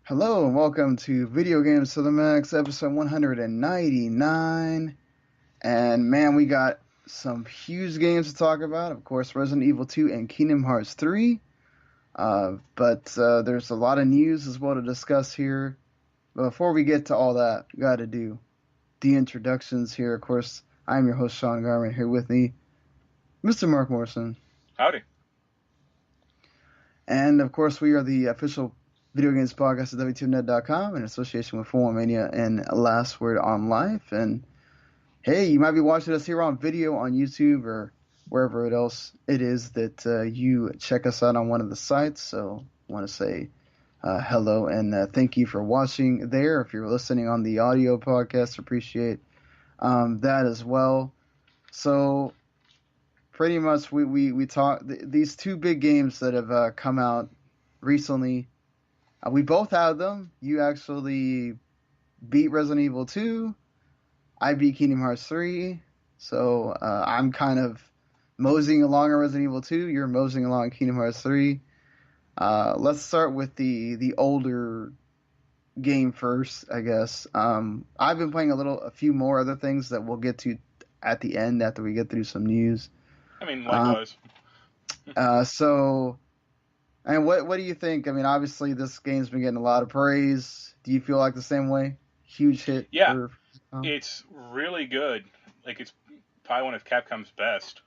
Hello and welcome to Video Games to the Max, episode 199. And man, we got some huge games to talk about. Of course, Resident Evil 2 and Kingdom Hearts 3. But there's a lot of news as well to discuss here. But before we get to all that, we got to do the introductions here. Of course, I'm your host, Sean Garmer, here with me, Mr. Marc Morrison. Howdy. And of course, we are the official video games podcast at W2Net.com in association with Forum Mania and Last Word on Life. And hey, you might be watching us here on video on YouTube or wherever else it is that you check us out on one of the sites. So I want to say hello and thank you for watching there. If you're listening on the audio podcast, appreciate that as well. So pretty much we talk these two big games that have come out recently. We both had them. You actually beat Resident Evil 2. I beat Kingdom Hearts 3. So I'm kind of moseying along on Resident Evil 2. You're moseying along Kingdom Hearts 3. Let's start with the older game first, I guess. I've been playing a few more other things that we'll get to at the end after we get through some news. I mean, likewise. And what do you think? I mean, obviously this game's been getting a lot of praise. Do you feel like the same way? Huge hit. Yeah, it's really good. Like, it's probably one of Capcom's best.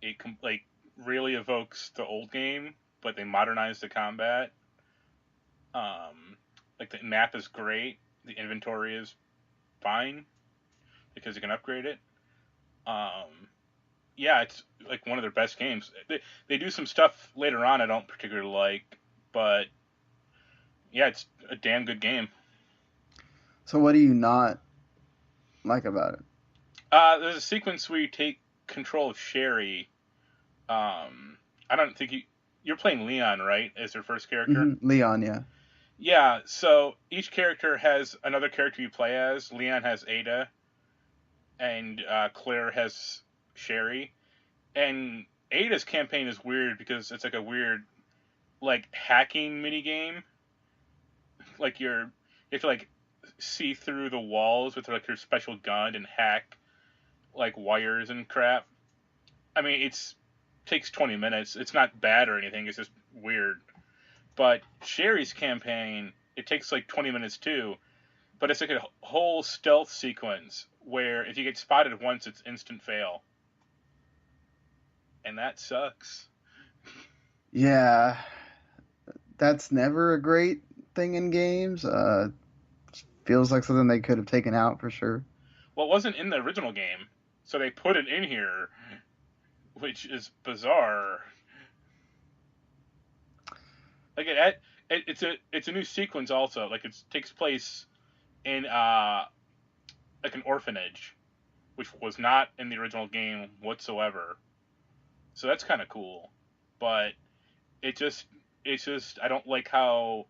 It really evokes the old game, but they modernized the combat. Like, the map is great. The inventory is fine because you can upgrade it. Yeah, it's like one of their best games. They do some stuff later on I don't particularly like, but yeah, it's a damn good game. So what do you not like about it? There's a sequence where you take control of Sherry. I don't think you're playing Leon, right, as your first character? Mm-hmm. Leon, yeah. Yeah, so each character has another character you play as. Leon has Ada, and Claire has Sherry. And Ada's campaign is weird because it's like a weird, like, hacking minigame. Like, you have to, like, see through the walls with, like, your special gun and hack, like, wires and crap. I mean, it takes 20 minutes. It's not bad or anything. It's just weird. But Sherry's campaign, it takes, like, 20 minutes, too. But it's, like, a whole stealth sequence where if you get spotted once, it's instant fail. And that sucks. Yeah, that's never a great thing in games. Feels like something they could have taken out for sure. Well, it wasn't in the original game, so they put it in here, which is bizarre. Like it's a new sequence also. Like it takes place in like an orphanage, which was not in the original game whatsoever. So that's kind of cool, but it's just I don't like how,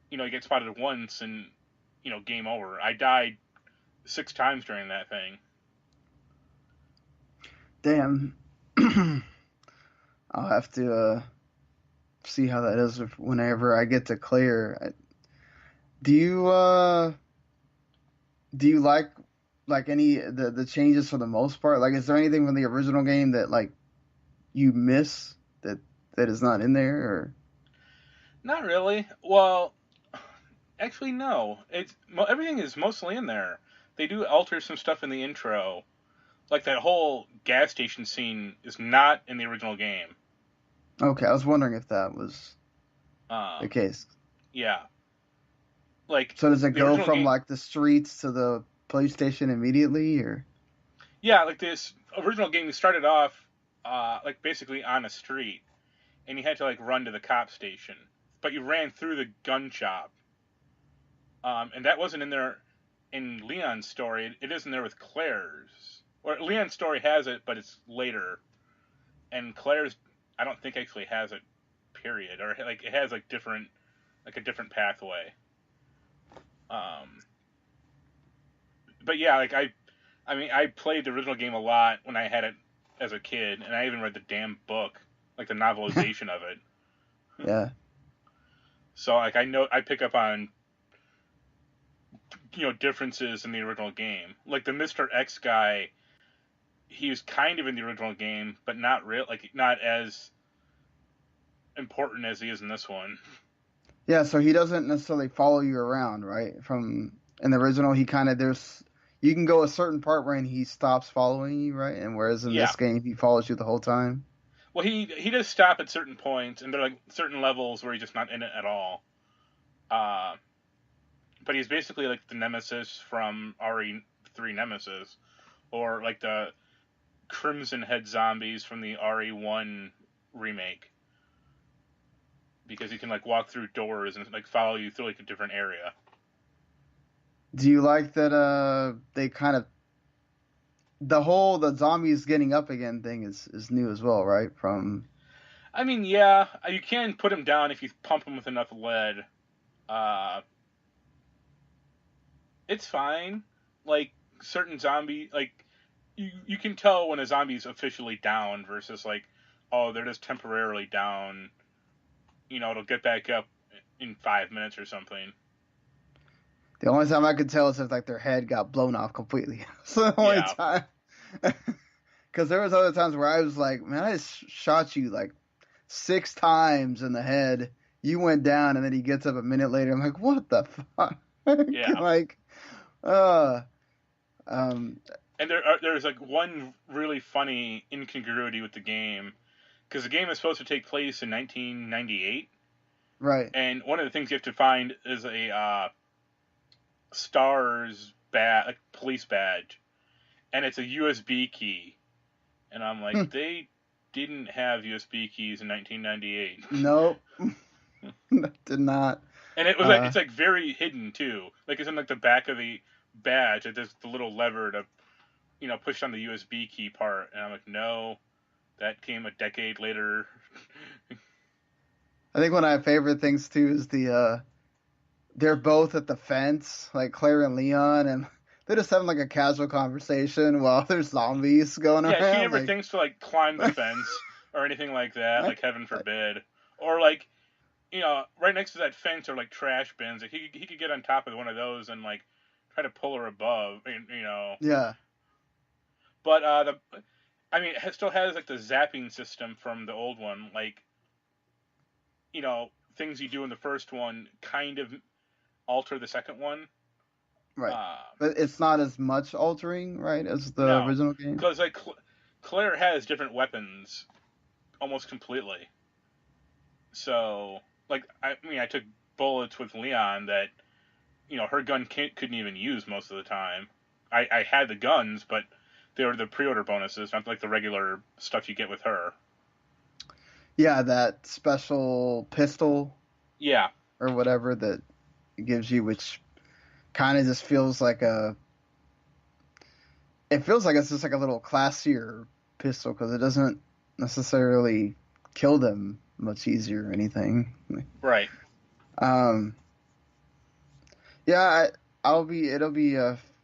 you get spotted once and, game over. I died 6 times during that thing. Damn. I'll have to see how that is whenever I get to Claire. Do you like any the changes for the most part? Like, is there anything from the original game that like you miss that is not in there, or? Not really. Well, actually, no. Everything is mostly in there. They do alter some stuff in the intro. Like that whole gas station scene is not in the original game. Okay, I was wondering if that was the case. Yeah. Like. So does it go from like the streets to the police station immediately, or? Yeah, like this original game started off like basically on a street, and you had to like run to the cop station, but you ran through the gun shop, and that wasn't in there in Leon's story. It isn't there with Claire's, or Leon's story has it, but it's later, and Claire's I don't think actually has it, period, or like it has like a different pathway. But yeah, like I played the original game a lot when I had it as a kid, and I even read the damn book, like the novelization of it. Yeah. So like I pick up on differences in the original game. Like the Mr. X guy, he was kind of in the original game, but not real, like not as important as he is in this one. Yeah, so he doesn't necessarily follow you around, right? From in the original, he kind of there's you can go a certain part where he stops following you, right? And whereas in Yeah. this game, he follows you the whole time. Well, he does stop at certain points, and there are like certain levels where he's just not in it at all. But he's basically like the Nemesis from RE3 Nemesis, or like the Crimson Head zombies from the RE1 remake, because he can like walk through doors and like follow you through like a different area. Do you like that? They kind of the zombies getting up again thing is new as well, right? From I mean, yeah, you can put him down if you pump him with enough lead. It's fine. Like certain zombie, like you can tell when a zombie's officially down versus like, oh, they're just temporarily down. It'll get back up in 5 minutes or something. the only time I could tell is if like their head got blown off completely. It's the only time. Because there was other times where I was like, man, I just shot you like 6 times in the head. You went down, and then he gets up a minute later. I'm like, what the fuck? Yeah. Like, And there's like one really funny incongruity with the game, because the game is supposed to take place in 1998. right. And one of the things you have to find is a STARS like police badge, and it's a USB key. And I'm like, they didn't have USB keys in 1998. Nope. Did not. And it was like it's like very hidden too. Like it's in like the back of the badge. There's the little lever to push on the USB key part. And I'm like, no, that came a decade later. I think one of my favorite things too is they're both at the fence, like Claire and Leon, and they're just having like a casual conversation while there's zombies going around. Yeah, he never thinks to like climb the fence or anything like that. Like heaven forbid. Or like, right next to that fence are like trash bins. Like he could get on top of one of those and like try to pull her above. Yeah. But it still has like the zapping system from the old one. Like, things you do in the first one kind of alter the second one. Right. But it's not as much altering, right, as the original game? Because like Claire has different weapons almost completely. So, like, I took bullets with Leon that, her gun couldn't even use most of the time. I had the guns, but they were the pre-order bonuses, not like the regular stuff you get with her. Yeah, that special pistol. Yeah. Or whatever that it gives you, which kind of just feels like it feels like it's just like a little classier pistol, because it doesn't necessarily kill them much easier or anything. Right. Yeah, it'll be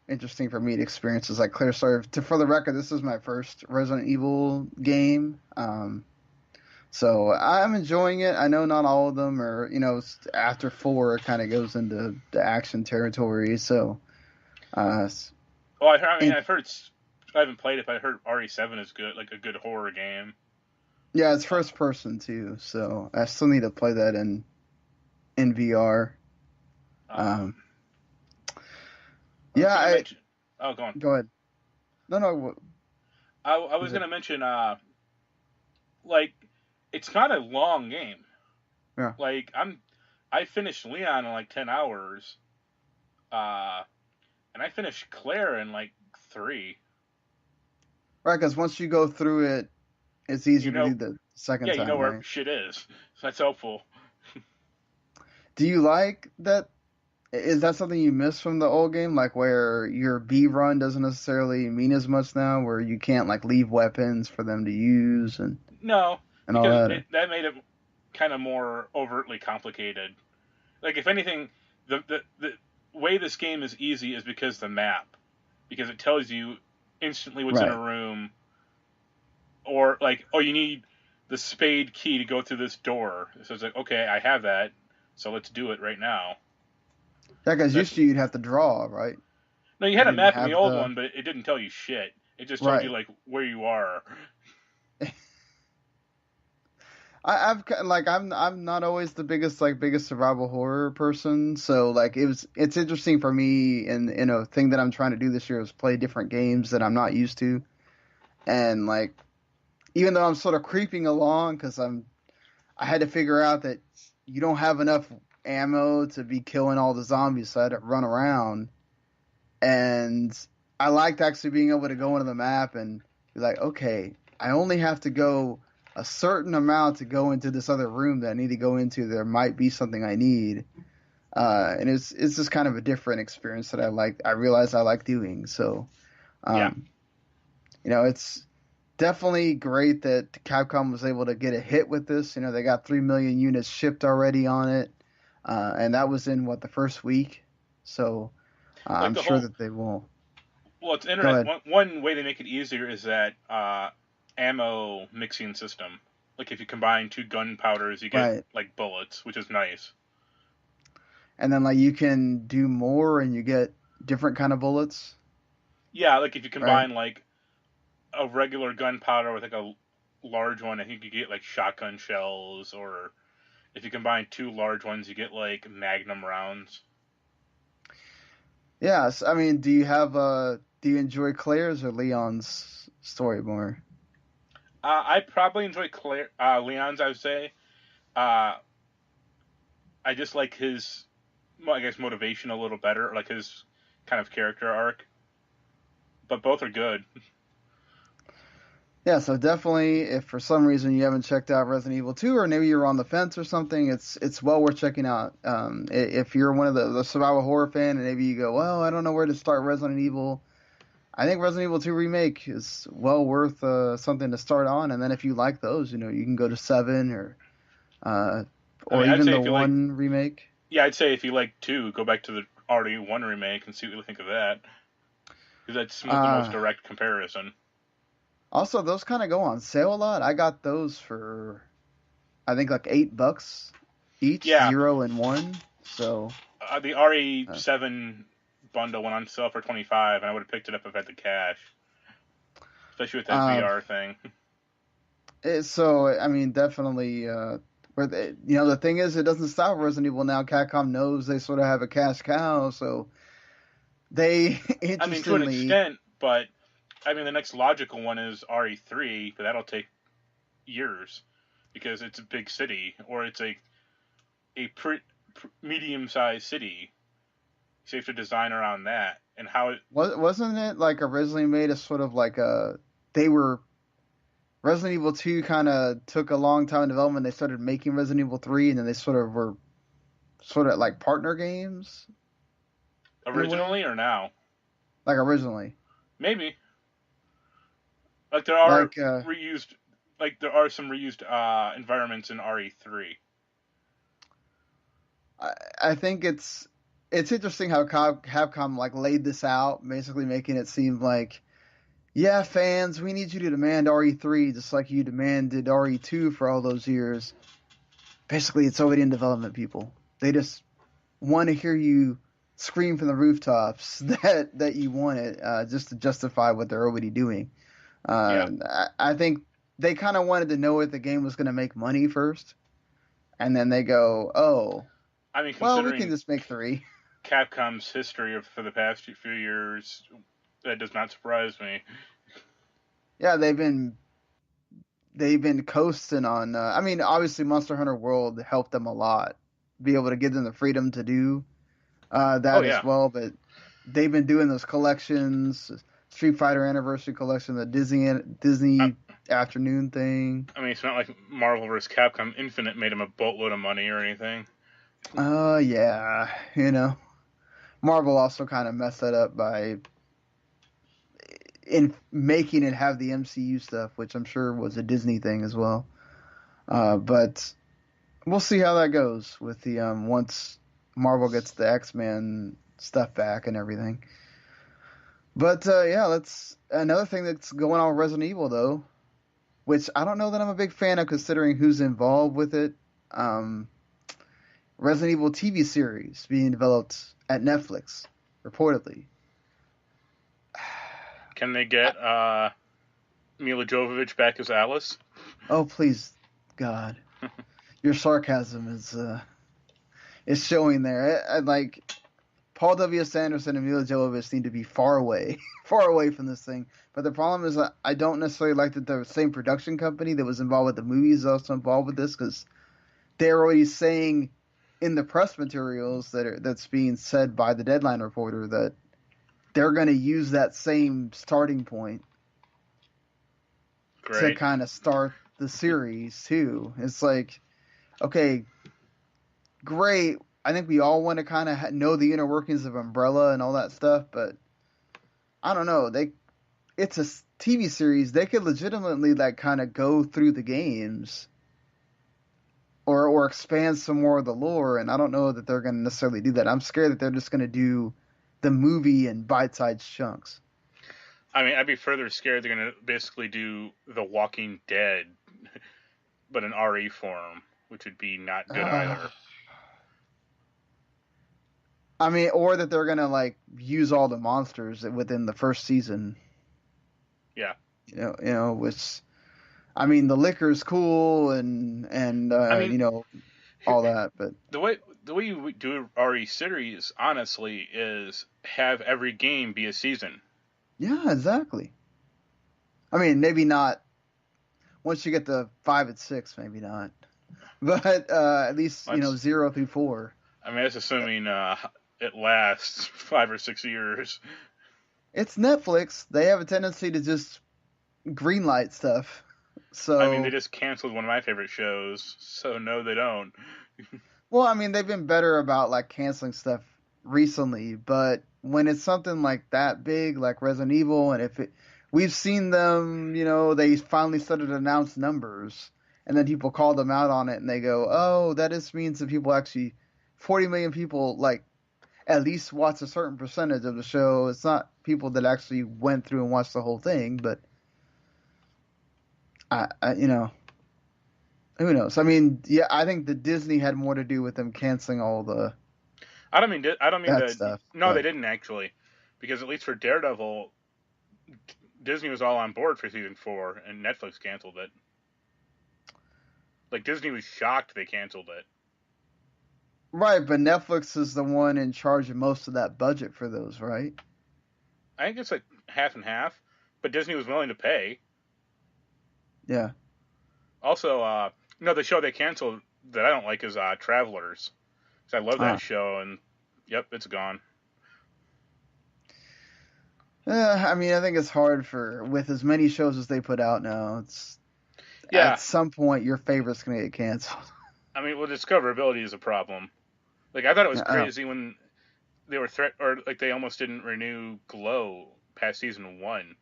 interesting for me to experience this like Clear Story. For the record, this is my first Resident Evil game. So I'm enjoying it. I know not all of them are, after 4 it kind of goes into the action territory. So, I've heard I haven't played it, but I heard RE7 is good, like a good horror game. Yeah, it's first person too, so I still need to play that in VR. Go on. Go ahead. No. I was gonna mention, like, it's not a long game. Yeah. Like I finished Leon in like 10 hours, and I finished Claire in like 3. Right, because once you go through it, it's easier to do the second time. Yeah, you know where right? shit is. So that's helpful. Do you like that? Is that something you miss from the old game? Like where your B run doesn't necessarily mean as much now, where you can't like leave weapons for them to use and all that? That made it kind of more overtly complicated. Like if anything, the way this game is easy is because the map, because it tells you instantly what's in a room, or like, oh, you need the spade key to go through this door. So it's like, okay, I have that. so let's do it right now. Yeah, because usually you'd have to draw, right? No, you You had a didn't map in the have old one, but it didn't tell you shit. It just told you right. like where you are. I'm not always the biggest survival horror person, so like it's interesting for me, and thing that I'm trying to do this year is play different games that I'm not used to, and like even though I'm sort of creeping along because I had to figure out that you don't have enough ammo to be killing all the zombies, so I had to run around, and I liked actually being able to go into the map and be like, okay, I only have to go a certain amount to go into this other room that I need to go into. There might be something I need, and it's just kind of a different experience that I realized I like doing. So, Yeah. um, it's definitely great that Capcom was able to get a hit with this. They got 3 million units shipped already on it, and that was in the first week. So Like I'm the sure whole that they will. Well, it's Go internet. ahead. One way they make it easier is that ammo mixing system. Like if you combine 2 gunpowders, you get Right. like bullets, which is nice. And then like you can do more and you get different kind of bullets, Yeah, like if you right? combine like a regular gunpowder with like a large one, I think you get like shotgun shells, or if you combine 2 large ones, you get like magnum rounds. Yes. I mean, do you enjoy Claire's or Leon's story more? I probably enjoy Leon's. I would say. Uh, I just like his, well, I guess, motivation a little better, like his kind of character arc. But both are good. Yeah, so definitely if for some reason you haven't checked out Resident Evil 2 or maybe you're on the fence or something, it's well worth checking out. If you're one of the survival horror fan and maybe you go, well, I don't know where to start Resident Evil, I think Resident Evil 2 Remake is well worth something to start on. And then if you like those, you can go to 7 uh, I or mean, I'd even say the if you like, 1 remake. yeah, I'd say if you like 2, go back to the already 1 remake and see what you think of that, because that's the most Uh, direct comparison. Also, those kind of go on sale a lot. I got those for I think like $8 each, Yeah, 0 and 1. So the uh, RE7 bundle went on sale for 25, and I would have picked it up if I had the cash, especially with that uh, VR thing. I mean, definitely. The thing is, it doesn't stop Resident Evil now. Capcom knows they sort of have a cash cow, so they I mean, to an interestingly, extent, but I mean, the next logical one is RE3, but that'll take years because it's a big city, or it's a medium-sized city. So you have to design around that and how it. wasn't it like originally made as sort of like they were Resident Evil 2 kind of took a long time in development. They started making Resident Evil 3, and then they sort of were sort of like partner games in a way, Originally or now? like originally. Maybe. Like there are Like reused, like there are some reused environments in RE3. I think it's interesting how Capcom like laid this out, basically making it seem like, yeah, fans, we need you to demand RE3 just like you demanded RE2 for all those years. Basically, it's already in development, people. They just want to hear you scream from the rooftops that you want it, just to justify what they're already doing. Yeah. I think they kind of wanted to know if the game was going to make money first, and then they go, oh, I mean, well, we can considering just make 3. Capcom's history for the past few years, that does not surprise me. Yeah, they've been coasting on. I mean, obviously, Monster Hunter World helped them a lot, be able to give them the freedom to do Oh that as yeah. well. But they've been doing those collections, Street Fighter Anniversary Collection, the I, Disney afternoon thing. I mean, it's not like Marvel vs. Capcom Infinite made them a boatload of money or anything. Yeah, Marvel also kind of messed that up by in making it have the MCU stuff, which I'm sure was a Disney thing as well. But we'll see how that goes with the once Marvel gets the X-Men stuff back and everything. But yeah, that's another thing that's going on with Resident Evil though, which I don't know that I'm a big fan of considering who's involved with it. Um, Resident Evil TV series being developed at Netflix, reportedly. Can they get Mila Jovovich back as Alice? Oh, please, God. Your sarcasm is showing there. Like, Paul W.S. Anderson and Mila Jovovich need to be far away from this thing. But the problem is that I don't necessarily like that the same production company that was involved with the movies is also involved with this, because they're already saying in the press materials that's being said by the Deadline reporter that they're going to use that same starting point to kind of start the series too. It's like, okay, great. I think we all want to kind of know the inner workings of Umbrella and all that stuff, but I don't know. It's a TV series. They could legitimately like kind of go through the games or expand some more of the lore, and I don't know that they're going to necessarily do that. I'm scared that they're just going to do the movie in bite-sized chunks. I mean, I'd be further scared they're going to basically do The Walking Dead, but in RE form, which would be not good either. I mean, or that they're going to like use all the monsters within the first season. Yeah. You know, which, I mean, the liquor's cool and I mean, you know, all that, but the way you do RE series, honestly, is have every game be a season. Yeah, exactly. I mean, maybe not once you get to 5 and 6, maybe not, but at least you know 0 through 4. I mean, that's assuming it lasts 5 or 6 years. It's Netflix. They have a tendency to just greenlight stuff. So I mean, they just canceled one of my favorite shows, so no, they don't. Well, I mean, they've been better about like canceling stuff recently, but when it's something like that big, like Resident Evil, and we've seen them, you know, they finally started to announce numbers, and then people call them out on it, and they go, "Oh, that just means that people actually, 40 million people, like, at least watch a certain percentage of the show. It's not people that actually went through and watched the whole thing, but I you know." Who knows? I mean, yeah, I think that Disney had more to do with them canceling all the. I don't mean that stuff. No, but they didn't actually, because at least for Daredevil, Disney was all on board for season 4, and Netflix canceled it. Like, Disney was shocked they canceled it. Right, but Netflix is the one in charge of most of that budget for those, right? I think it's like half and half, but Disney was willing to pay. Yeah. Also, no, the show they canceled that I don't like is Travelers. Because I love that show, and yep, it's gone. I mean, I think it's hard with as many shows as they put out now. At some point your favorite's gonna get canceled. I mean, well, discoverability is a problem. Like, I thought it was crazy when they were they almost didn't renew Glow past season 1.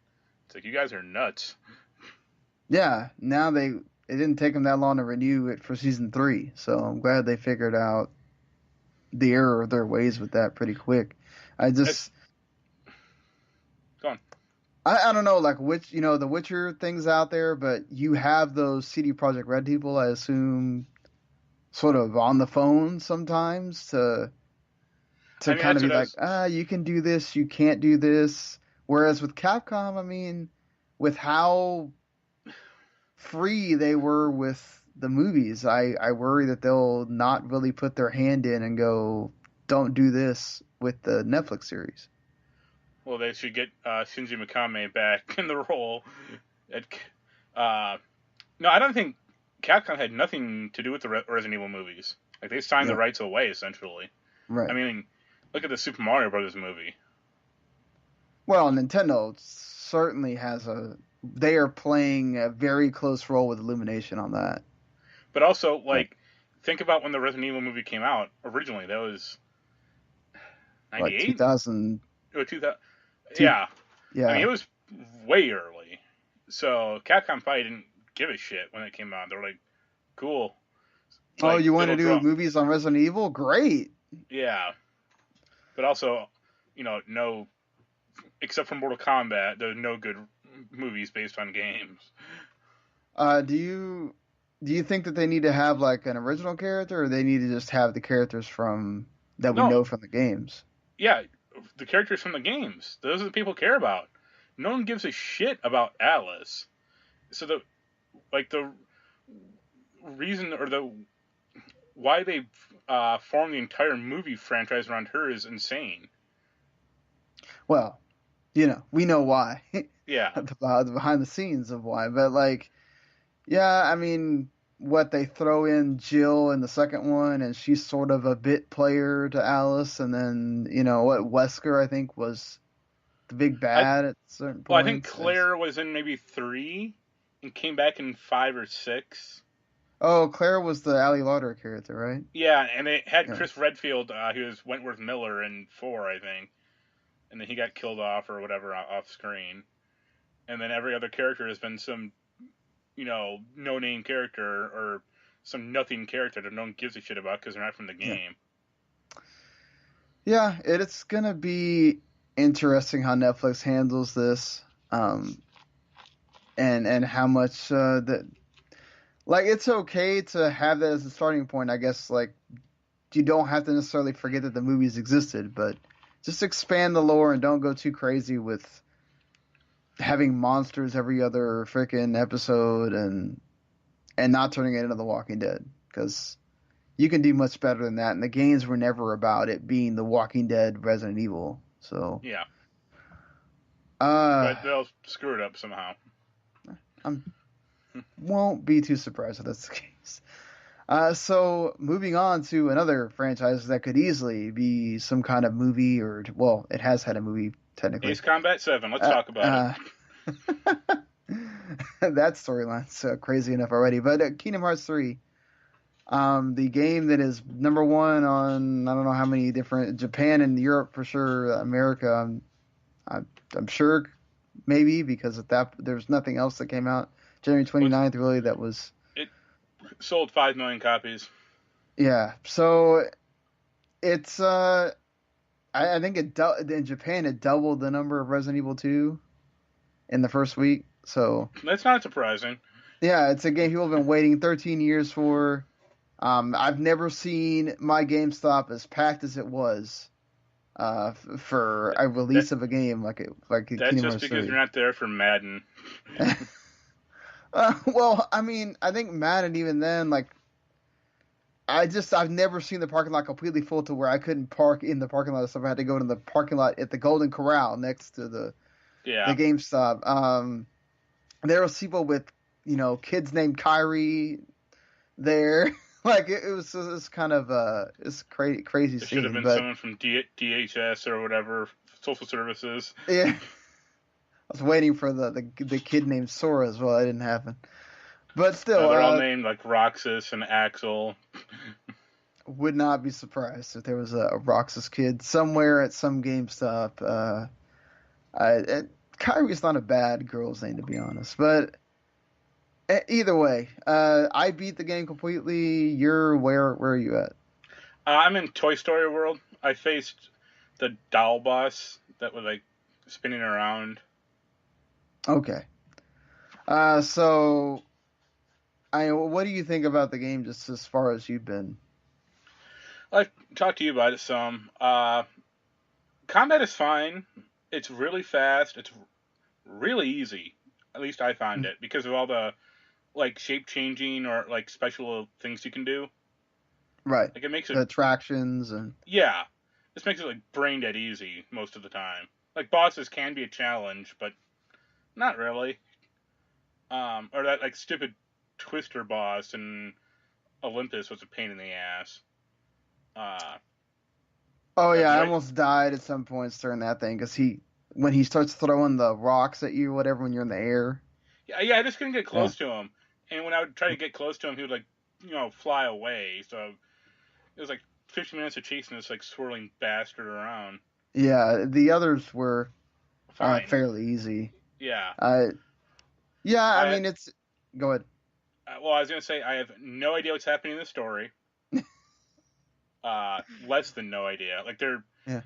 It's like, you guys are nuts. Yeah, now it didn't take them that long to renew it for season 3, so I'm glad they figured out the error of their ways with that pretty quick. Go on. I don't know, like, the Witcher thing's out there, but you have those CD Projekt Red people, I assume, sort of on the phone sometimes to kind of be like, you can do this, you can't do this. Whereas with Capcom, I mean, with how free they were with the movies, I worry that they'll not really put their hand in and go, don't do this with the Netflix series. Well, they should get Shinji Mikami back in the role. No, I don't think Capcom had nothing to do with the Resident Evil movies. Like, they signed the rights away, essentially. Right. I mean, look at the Super Mario Brothers movie. Well, Nintendo certainly they are playing a very close role with Illumination on that. But also, like, think about when the Resident Evil movie came out originally. That was 98? Like 2000. Or 2000. Yeah. Yeah. I mean, it was way early. So Capcom probably didn't give a shit when it came out. They were like, cool. Like, you want to do movies on Resident Evil? Great. Yeah. But also, no, except for Mortal Kombat, there's no good movies based on games. Do you Do you think that they need to have like an original character, or they need to just have the characters from that we No, know from the games? yeah, the characters from the games. Those are the people care about. No one gives a shit about Alice. So the reason or the why they formed the entire movie franchise around her is insane. Well, we know why. Yeah, The behind the scenes of why, but like, yeah, I mean, what they throw in Jill in the second one, and she's sort of a bit player to Alice, and then what Wesker I think was the big I bad at certain well, I think points. Claire was in maybe 3 and came back in 5 or 6. Oh, Claire was the Ali Lauder character, right? Yeah, and they had Yeah. Chris Redfield, who was Wentworth Miller in 4, I think, and then he got killed off or whatever off screen. And then every other character has been some, no name character or some nothing character that no one gives a shit about because they're not from the Yeah. game. Yeah, it's gonna be interesting how Netflix handles this, and how much that like it's okay to have that as a starting point. I guess like you don't have to necessarily forget that the movies existed, but just expand the lore and don't go too crazy with having monsters every other freaking episode and not turning it into The Walking Dead, because you can do much better than that. And the games were never about it being The Walking Dead, Resident Evil. So, Yeah, uh, but they'll screw it up somehow. I won't be too surprised if that's the case. So moving on to another franchise that could easily be some kind of movie, or well, it has had a movie technically. Ace Combat 7. Let's Uh, talk about it. that storyline's crazy enough already. But Kingdom Hearts 3, the game that is number one on I don't know how many different Japan and Europe for sure, America. I'm sure maybe because of that there's nothing else that came out January 29th really that was. It sold 5 million copies. Yeah, so it's I think in Japan it doubled the number of Resident Evil 2 in the first week. So That's not surprising. yeah, it's a game people have been waiting 13 years for. I've never seen my GameStop as packed as it was for a release of a game like That's Kingdom just Hearts because 3. you're not there for Madden. Well, I mean, I think Madden even then, like, I've never seen the parking lot completely full to where I couldn't park in the parking lot, so I had to go to the parking lot at the Golden Corral next to the Yeah. GameStop. There was people with, kids named Kyrie there. Like it was kind of it's crazy It scene. should have been But someone from DHS or whatever, social services. yeah, I was waiting for the kid named Sora as well. It didn't happen. But still, They're all named like Roxas and Axel. would not be surprised if there was a Roxas kid somewhere at some GameStop. Kyrie's not a bad girl's name to be honest, but either way, I beat the game completely. Where are you at? I'm in Toy Story World. I faced the doll boss that was like spinning around. Okay. So, what do you think about the game just as far as you've been? I've talked to you about it some. Combat is fine. It's really fast. It's really easy. At least I found it because of all the like shape changing or like special things you can do. Right. Like it makes it The attractions and yeah. This makes it like brain dead easy most of the time. Like bosses can be a challenge, but not really. Or that like stupid Twister boss in Olympus was a pain in the ass. oh yeah, I Right. almost died at some points during that thing because when he starts throwing the rocks at you, whatever, when you're in the air. Yeah, I just couldn't get close to him. And when I would try to get close to him, he would like, fly away. So it was like 15 minutes of chasing this like swirling bastard around. Yeah, the others were Fine. fairly easy. Yeah. Yeah, I mean it's. Go ahead. Well, I was gonna say I have no idea what's happening in the story. Less than no idea. Like they're. Yeah.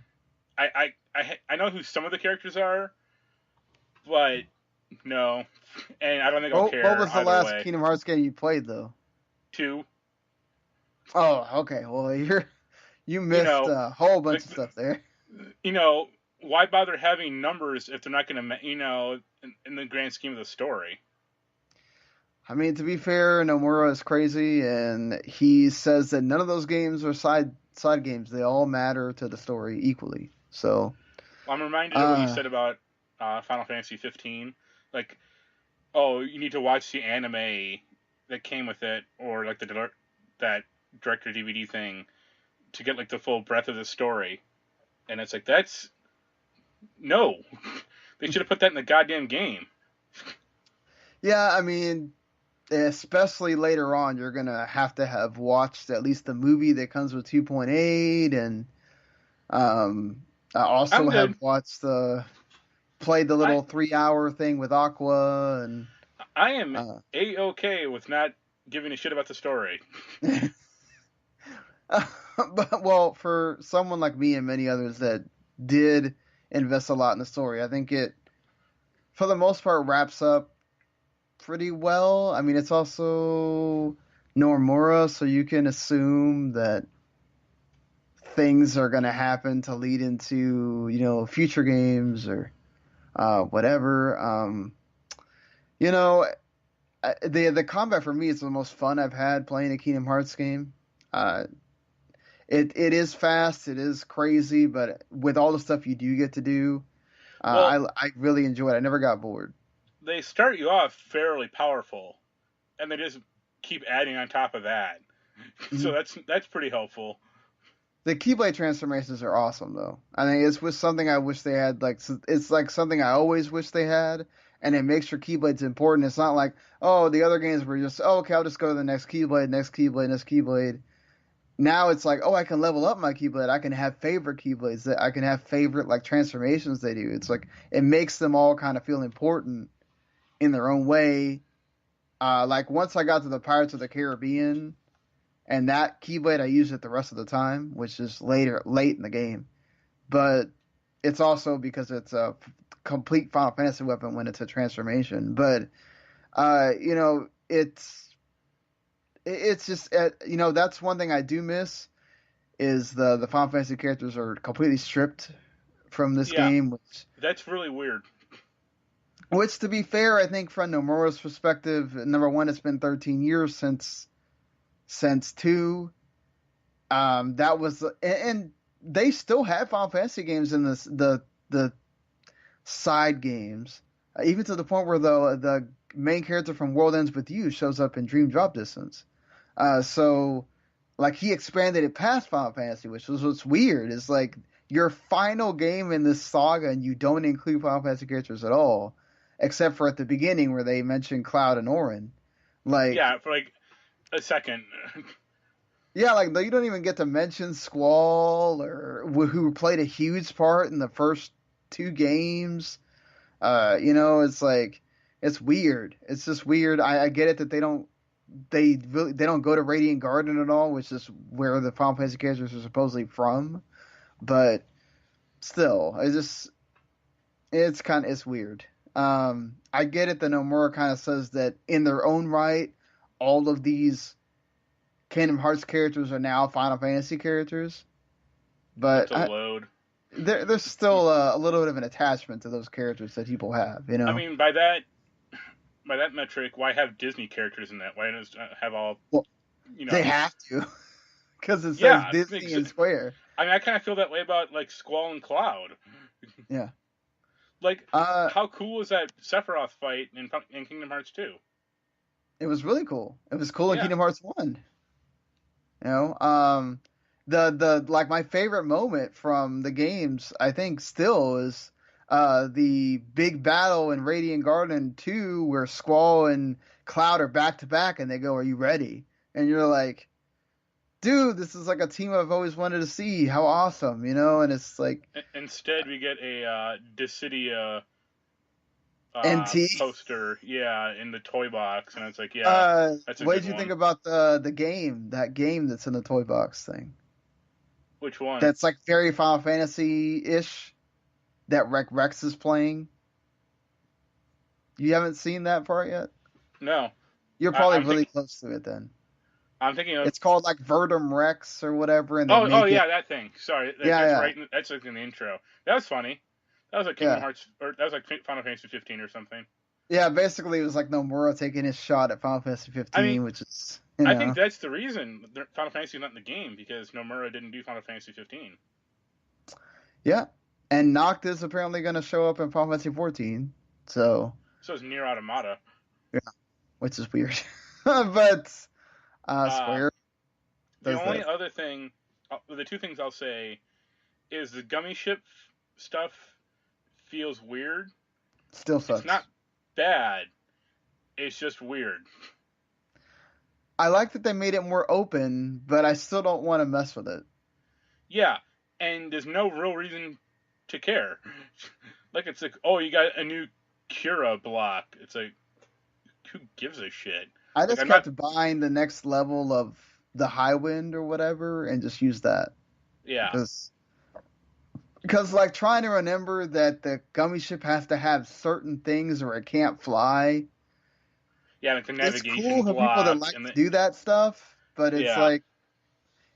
I know who some of the characters are, but no, and I don't think I'll care. What was the either last way. Kingdom Hearts game you played though? 2. Oh, okay. Well, you You missed know, a whole bunch the, of stuff there. why bother having numbers if they're not going to, in the grand scheme of the story? I mean, to be fair, Nomura is crazy, and he says that none of those games are side games. They all matter to the story equally. So, I'm reminded of what you uh, said about Final Fantasy 15. Like, oh, you need to watch the anime that came with it, or like that director DVD thing to get like the full breadth of the story. And it's like that's no, they should have put that in the goddamn game. yeah, I mean, especially later on, you're gonna to have watched at least the movie that comes with 2.8, and I I'm also have good. played the I little 3 hour thing with Aqua, and I am uh, a-okay with not giving a shit about the story. but well, for someone like me and many others that did invest a lot in the story, I think it, for the most part, wraps up pretty well. I mean, it's also Nomura, so you can assume that things are going to happen to lead into, future games or whatever. You know, the combat for me is the most fun I've had playing a Kingdom Hearts game. Uh, it is fast, it is crazy, but with all the stuff you do get to do, Well, I really enjoy it. I never got bored. they start you off fairly powerful, and they just keep adding on top of that. So Mhm. that's pretty helpful. The Keyblade transformations are awesome, though. I think it's with something I wish they had. It's like something I always wish they had, and it makes your Keyblade's important. It's not like, oh, the other games were just, oh, okay, I'll just go to the next Keyblade, next Keyblade, next Keyblade. Now it's like, oh, I can level up my Keyblade. I can have favorite Keyblades. That I can have favorite like transformations they do. It's like it makes them all kind of feel important in their own way. Like once I got to the Pirates of the Caribbean, and that Keyblade I use it the rest of the time, which is late in the game. But it's also because it's a complete Final Fantasy weapon when it's a transformation. But it's just that's one thing I do miss is the Final Fantasy characters are completely stripped from this Yeah, game, that's really weird. which to be fair, I think from Nomura's perspective, number one, it's been 13 years since two. That was and they still have Final Fantasy games in the side games, even to the point where the main character from World Ends with You shows up in Dream Drop Distance. So like he expanded it past Final Fantasy, which was what's weird. Is like your final game in this saga, and you don't include Final Fantasy characters at all, except for at the beginning where they mention Cloud and Auron. Like, Yeah, for like a second. yeah, like you don't even get to mention Squall or who played a huge part in the first two games. It's like it's weird. It's just weird. I get it that they don't go to Radiant Garden at all, which is where the Final Fantasy characters are supposedly from. But still, it's weird. I get it that Nomura kind of says that in their own right, all of these Kingdom Hearts characters are now Final Fantasy characters, but That's a load. there's still a little bit of an attachment to those characters that people have, you I know. mean, by that metric, why have Disney characters in that? Why not just have all, Well, you they know? have to because it says Yeah, Disney and Square. I mean, I kind of feel that way about like Squall and Cloud. Yeah. Like, Uh, how cool was that Sephiroth fight in Kingdom Hearts 2? it was really cool. It was cool in Yeah, Kingdom Hearts 1. You know, the like my favorite moment from the games, I think, still is the big battle in Radiant Garden 2 where Squall and Cloud are back to back and they go, "Are you ready?" And you're like, "Dude, this is like a team I've always wanted to see. How awesome!" And it's like Instead, we get a Dissidia NT. poster, yeah, in the toy box, and it's like, yeah, that's a What good did you think one. about the game? That game that's in the toy box thing. Which one? That's like very Final Fantasy ish. That Rex is playing. You haven't seen that part yet? No, You're I, probably I'm really thinking. close to it then. I'm thinking of. It's called like Verdum Rex or whatever, and they Oh make it. yeah, that thing. Sorry, Yeah, that's yeah, right. That's like in the intro. That was funny. That was like Kingdom yeah. Hearts, or that was like Final Fantasy 15 or something. Yeah, basically it was like Nomura taking his shot at Final Fantasy I mean, 15, which is, I think that's the reason Final Fantasy is not in the game because Nomura didn't do Final Fantasy 15. yeah. And Noct is apparently going to show up in Final Fantasy 14, so So is Nier Automata. yeah, which is weird. But Uh, Square the does only that. other thing, the two things I'll say is the gummy ship stuff feels weird. Still It's sucks. not bad. It's just weird. I like that they made it more open, but I still don't want to mess with it. Yeah, and there's no real reason to care. Like it's like, oh, you got a new Cura block. It's like, who gives a shit? I Like just I'm not. kept buying the next level of the High Wind or whatever and just use that. Yeah, Because like trying to remember that the gummy ship has to have certain things or it can't fly. yeah, like the It's navigation cool for people that block like and to the do that stuff, but it's yeah. like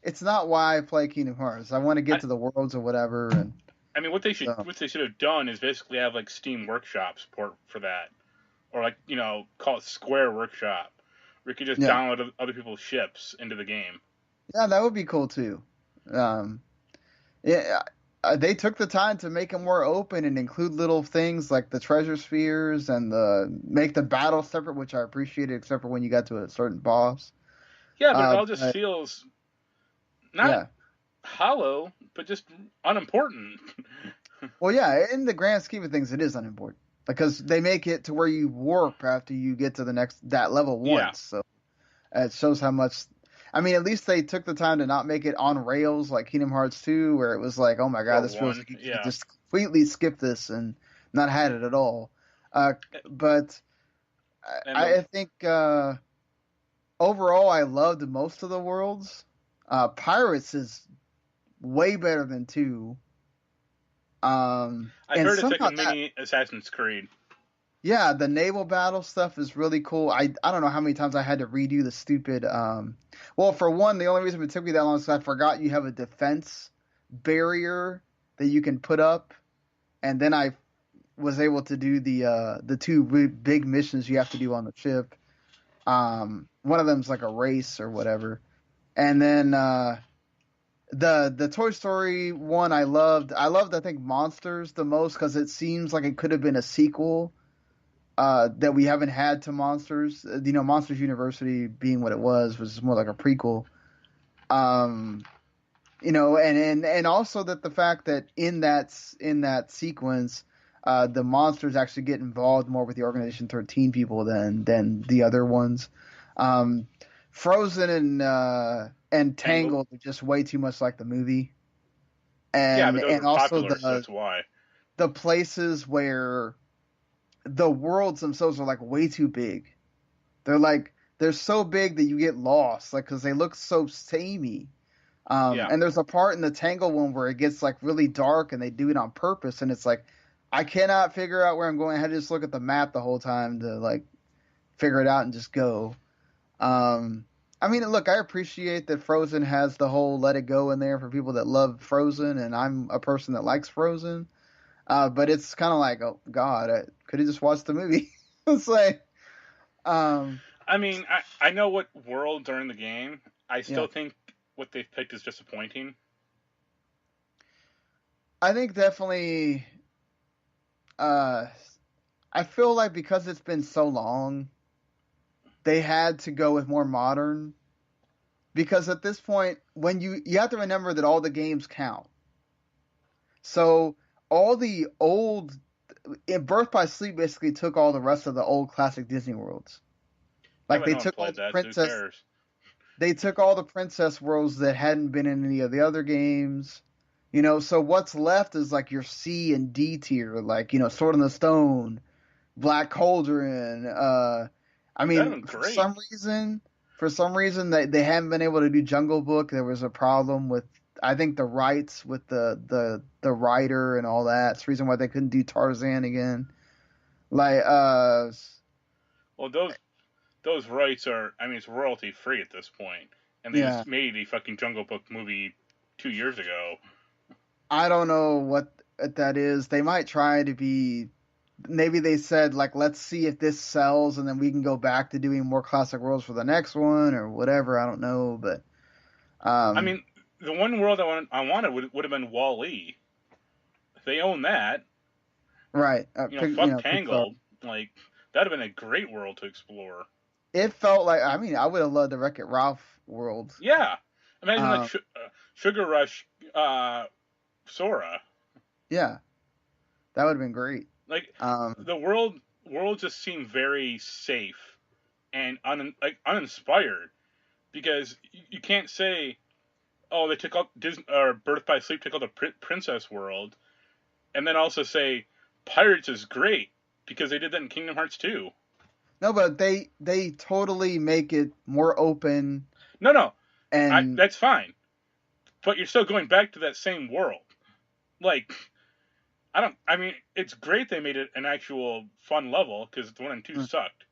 it's not why I play Kingdom Hearts. I want to I, get to the worlds or whatever, and I mean, so what they should have done is basically have like Steam Workshop support for that, or like call it Square Workshop, where you could just yeah, download other people's ships into the game. yeah, that would be cool too. Um, yeah, they took the time to make it more open and include little things like the treasure spheres and the make the battle separate, which I appreciated, except for when you got to a certain boss. Yeah, but it all just But feels not yeah, hollow, but just unimportant. well, yeah, in the grand scheme of things, it is unimportant because they make it to where you warp after you get to that level Yeah. once. So it shows how much. I mean, at least they took the time to not make it on rails like Kingdom Hearts 2, where it was like, oh my god, Or this feels one. like you could Yeah. just completely skip this and not had it at all. But And I think overall, I loved most of the worlds. Pirates is way better than 2. I And heard it's like somehow a mini Assassin's Creed. yeah, the naval battle stuff is really cool. I don't know how many times I had to redo the stupid. Well, for one, the only reason it took me that long is 'cause I forgot you have a defense barrier that you can put up, and then I was able to do the two big missions you have to do on the ship. One of them's like a race or whatever, and then the Toy Story one I loved. I think Monsters the most because it seems like it could have been a sequel that we haven't had to Monsters. Monsters University being what it was more like a prequel. Um, and also that the fact that in that sequence, the monsters actually get involved more with the Organization 13 people than the other ones. Frozen and Tangled are just way too much like the movie, Yeah, and but those and were also popular, so that's why. the places where the worlds themselves are like way too big. They're so big that you get lost, like because they look so samey. Yeah. And there's a part in the Tangle one where it gets like really dark, and they do it on purpose, and it's like I cannot figure out where I'm going. I had to just look at the map the whole time to like figure it out and just go. I mean, look, I appreciate that Frozen has the whole Let It Go in there for people that love Frozen, and I'm a person that likes Frozen. But it's kind of like, oh God, I could have just watched the movie. It's like, um, I mean, I know what worlds are in the game. I yeah, still think what they've picked is disappointing. I think definitely. Uh, I feel like because it's been so long, they had to go with more modern. Because at this point, when you have to remember that all the games count. So all the old Birth by Sleep basically took all the rest of the old classic Disney worlds. Yeah, Like but no one played that, so who cares? they took all the princess worlds that hadn't been in any of the other games. So what's left is like your C and D tier, like, Sword in the Stone, Black Cauldron. I That mean, was great. for some reason they haven't been able to do Jungle Book. There was a problem with, I think, the rights with the writer and all that. It's the reason why they couldn't do Tarzan again. Like, Well, those rights are, I mean, it's royalty free at this point, and they Yeah. just made a fucking Jungle Book movie 2 years ago. I don't know what that is. They might try to be. Maybe they said like, let's see if this sells, and then we can go back to doing more classic worlds for the next one or whatever. I don't know, but I mean, the one world I wanted would have been Wall-E. They own that. right. Fuck Pixar. Tangled. Like, that'd have been a great world to explore. It felt like, I mean, I would have loved the Wreck-It Ralph world. Yeah. Imagine, Um, Sugar Rush Sora. yeah, that would have been great. Like, Um, the world just seemed very safe and uninspired, because you can't say, oh, they took out Disney, or Birth by Sleep took out the princess world, and then also say Pirates is great because they did that in Kingdom Hearts 2. no, but they totally make it more open. No, And that's fine, but you're still going back to that same world. Like, I mean, it's great they made it an actual fun level, because the 1 and 2 sucked,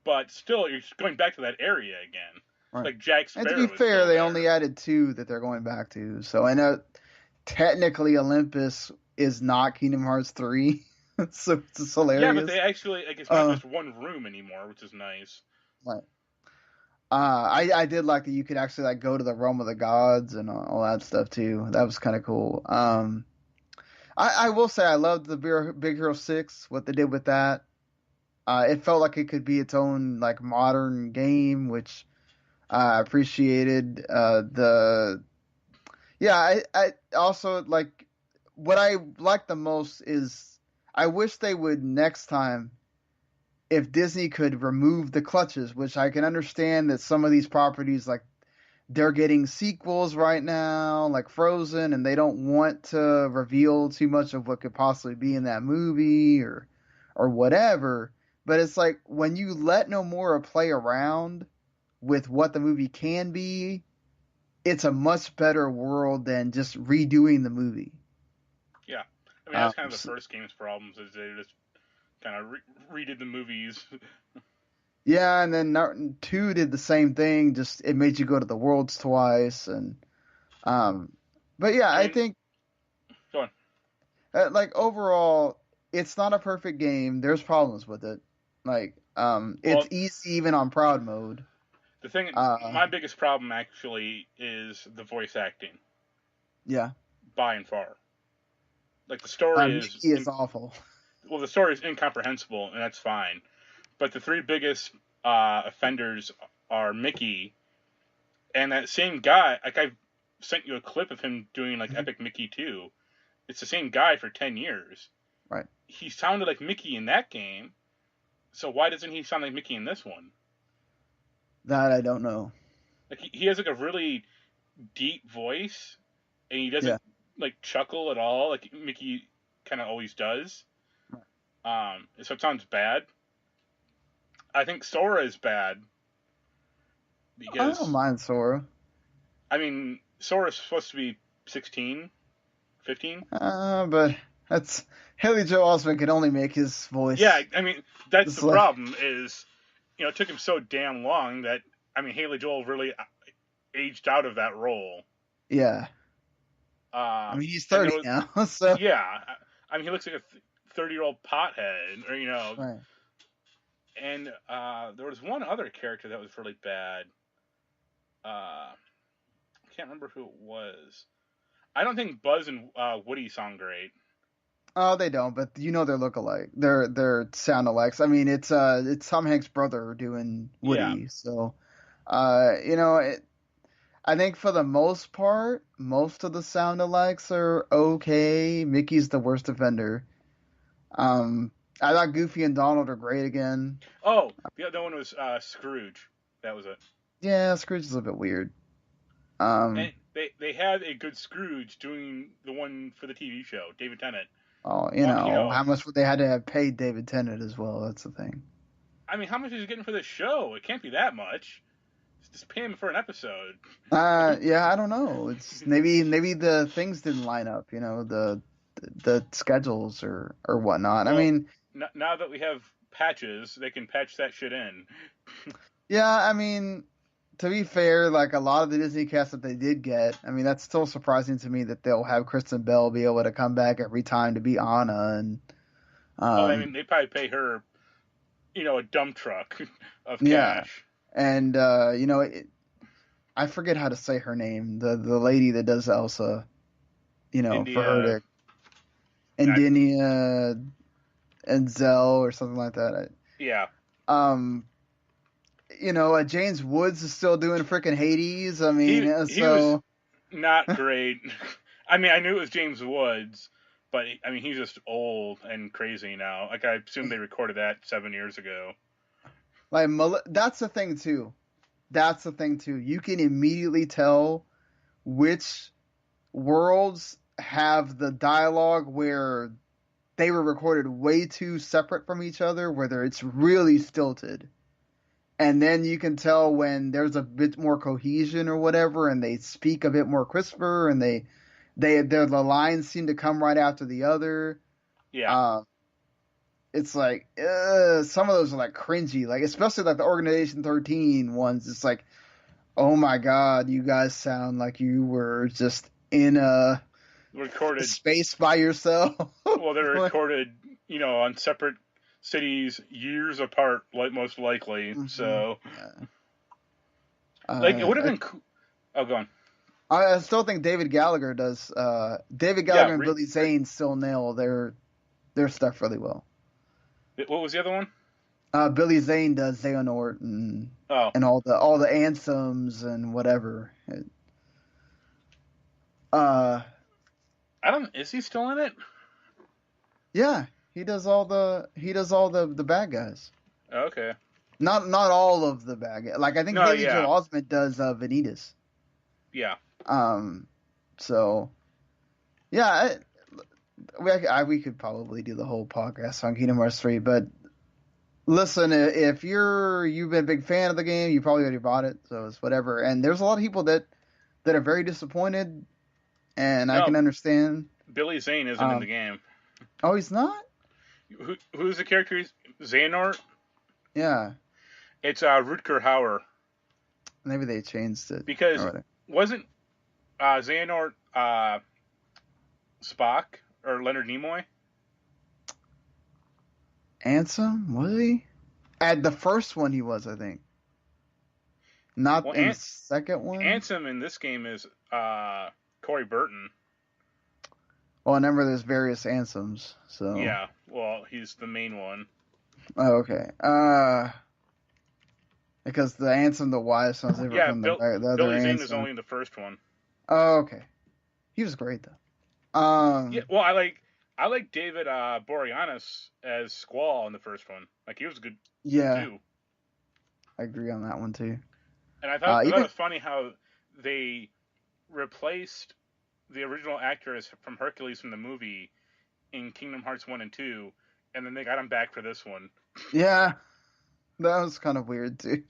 but still, you're going back to that area again. right. Like Jack Sparrow. And to be fair, they only added 2 that they're going back to. So I know technically Olympus is not Kingdom Hearts 3. So it's hilarious. Yeah, but they actually, like, it's not just one room anymore, which is nice. Right. I did like that you could actually like go to the realm of the gods and all that stuff too. That was kind of cool. I will say I loved the Big Hero 6, what they did with that. It felt like it could be its own like modern game, which I appreciated. I also like, what I like the most is, I wish they would next time, if Disney could remove the clutches, which I can understand that some of these properties, like, they're getting sequels right now, like Frozen, and they don't want to reveal too much of what could possibly be in that movie or whatever. But it's like, when you let Nomura play around with what the movie can be, it's a much better world than just redoing the movie. Yeah. I mean, that's kind of the first game's problems, is they just kind of redid the movies. Yeah, and then 2 did the same thing. Just, it made you go to the worlds twice, and but yeah, I think, go on. like, overall, it's not a perfect game. There's problems with it. Like, it's easy even on proud mode. The thing, my biggest problem actually is the voice acting. Yeah. By and far. Like, the story is awful. Well, the story is incomprehensible, and that's fine. But the 3 biggest offenders are Mickey, and that same guy. Like, I've sent you a clip of him doing, like, Epic Mickey 2. It's the same guy for 10 years. Right. He sounded like Mickey in that game, so why doesn't he sound like Mickey in this one? That I don't know. Like, he has, like, a really deep voice, and he doesn't, like, chuckle at all, like Mickey kind of always does. So it sounds bad. I think Sora is bad, because I don't mind Sora. I mean, Sora's supposed to be 16, 15. But that's, Haley Joel Osment can only make his voice. Yeah, I mean, that's the problem, is, it took him so damn long that, I mean, Haley Joel really aged out of that role. Yeah. I mean, he's 30 now, so. Yeah. I mean, he looks like a 30-year-old pothead, or, Right. And there was one other character that was really bad. I can't remember who it was. I don't think Buzz and Woody sound great. Oh, they don't, but they're look-alike. They're sound-alikes. I mean, it's Tom Hanks' brother doing Woody, yeah. So, I think for the most part, most of the sound-alikes are okay. Mickey's the worst offender. I thought Goofy and Donald are great again. Oh, the other one was Scrooge. That was it. Yeah, Scrooge is a bit weird. And they had a good Scrooge doing the one for the TV show, David Tennant. Oh, how much would they had to have paid David Tennant as well? That's the thing. I mean, how much is he getting for this show? It can't be that much. Just pay him for an episode. Yeah, I don't know. It's maybe the things didn't line up. The schedules or whatnot. Well, I mean, now that we have patches, they can patch that shit in. Yeah, I mean, to be fair, like a lot of the Disney cast that they did get, I mean, that's still surprising to me that they'll have Kristen Bell be able to come back every time to be Anna, and Oh, I mean, um, they probably pay her, a dump truck of yeah, cash. and I forget how to say her name, the lady that does Elsa, for her India, to not, Endinia and Zell or something like that. yeah, Um, James Woods is still doing freaking Hades. I mean, he was so not great. I mean, I knew it was James Woods, but I mean, he's just old and crazy now. Like I assume they recorded that 7 years ago. like that's the thing too. That's the thing too. You can immediately tell which worlds have the dialogue where they were recorded way too separate from each other, whether it's really stilted. And then you can tell when there's a bit more cohesion or whatever, and they speak a bit more crisper, and the lines seem to come right after the other. Yeah. Uh, it's like some of those are like cringy, like especially like the Organization 13 ones. It's like, oh my god, you guys sound like you were just in a Recorded. space by yourself. Well, they're recorded, on separate cities years apart, like most likely. Mhm. So, Yeah. like, it would have I, been cool. Oh, go on. I still think David Gallagher does. David Yeah. Gallagher and Billy Zane still nail their stuff really well. What was the other one? Billy Zane does Xehanort Oh, and all the anthems and whatever. Uh, I don't. Is he still in it? yeah, he does all the bad guys. Oh, okay. Not all of the bad guys. Like I think No, Haley yeah, Joel Osment does Vanitas. yeah. Um, so yeah, we could probably do the whole podcast on Kingdom Hearts 3, but listen, if you've been a big fan of the game, you probably already bought it, so it's whatever. And there's a lot of people that are very disappointed, and I can No, understand. Billy Zane isn't in the Um, game. oh, he's not? Who's the character? Xehanort? Yeah, It's Rutger Hauer. maybe they changed it or Because whatever. wasn't Xehanort Spock or Leonard Nimoy? Ansem, was he? At the first one, he was, I think. Not Well, in the second one. Ansem in this game is Corey Burton. Well, I remember there's various Ansems, so. Yeah, well, he's the main one. Oh, okay. Because the Ansem, the Y sounds different Yeah, from the other Billy Zane is Ansem. only in the first one. Oh, okay. He was great though. Yeah, well, I like David Boreanaz as Squall in the first one. Like he was good Yeah, too. I agree on that one too. And I thought it Even was funny how they replaced the original actress from Hercules from the movie in Kingdom Hearts 1 and 2, and then they got him back for this one. yeah, that was kind of weird too.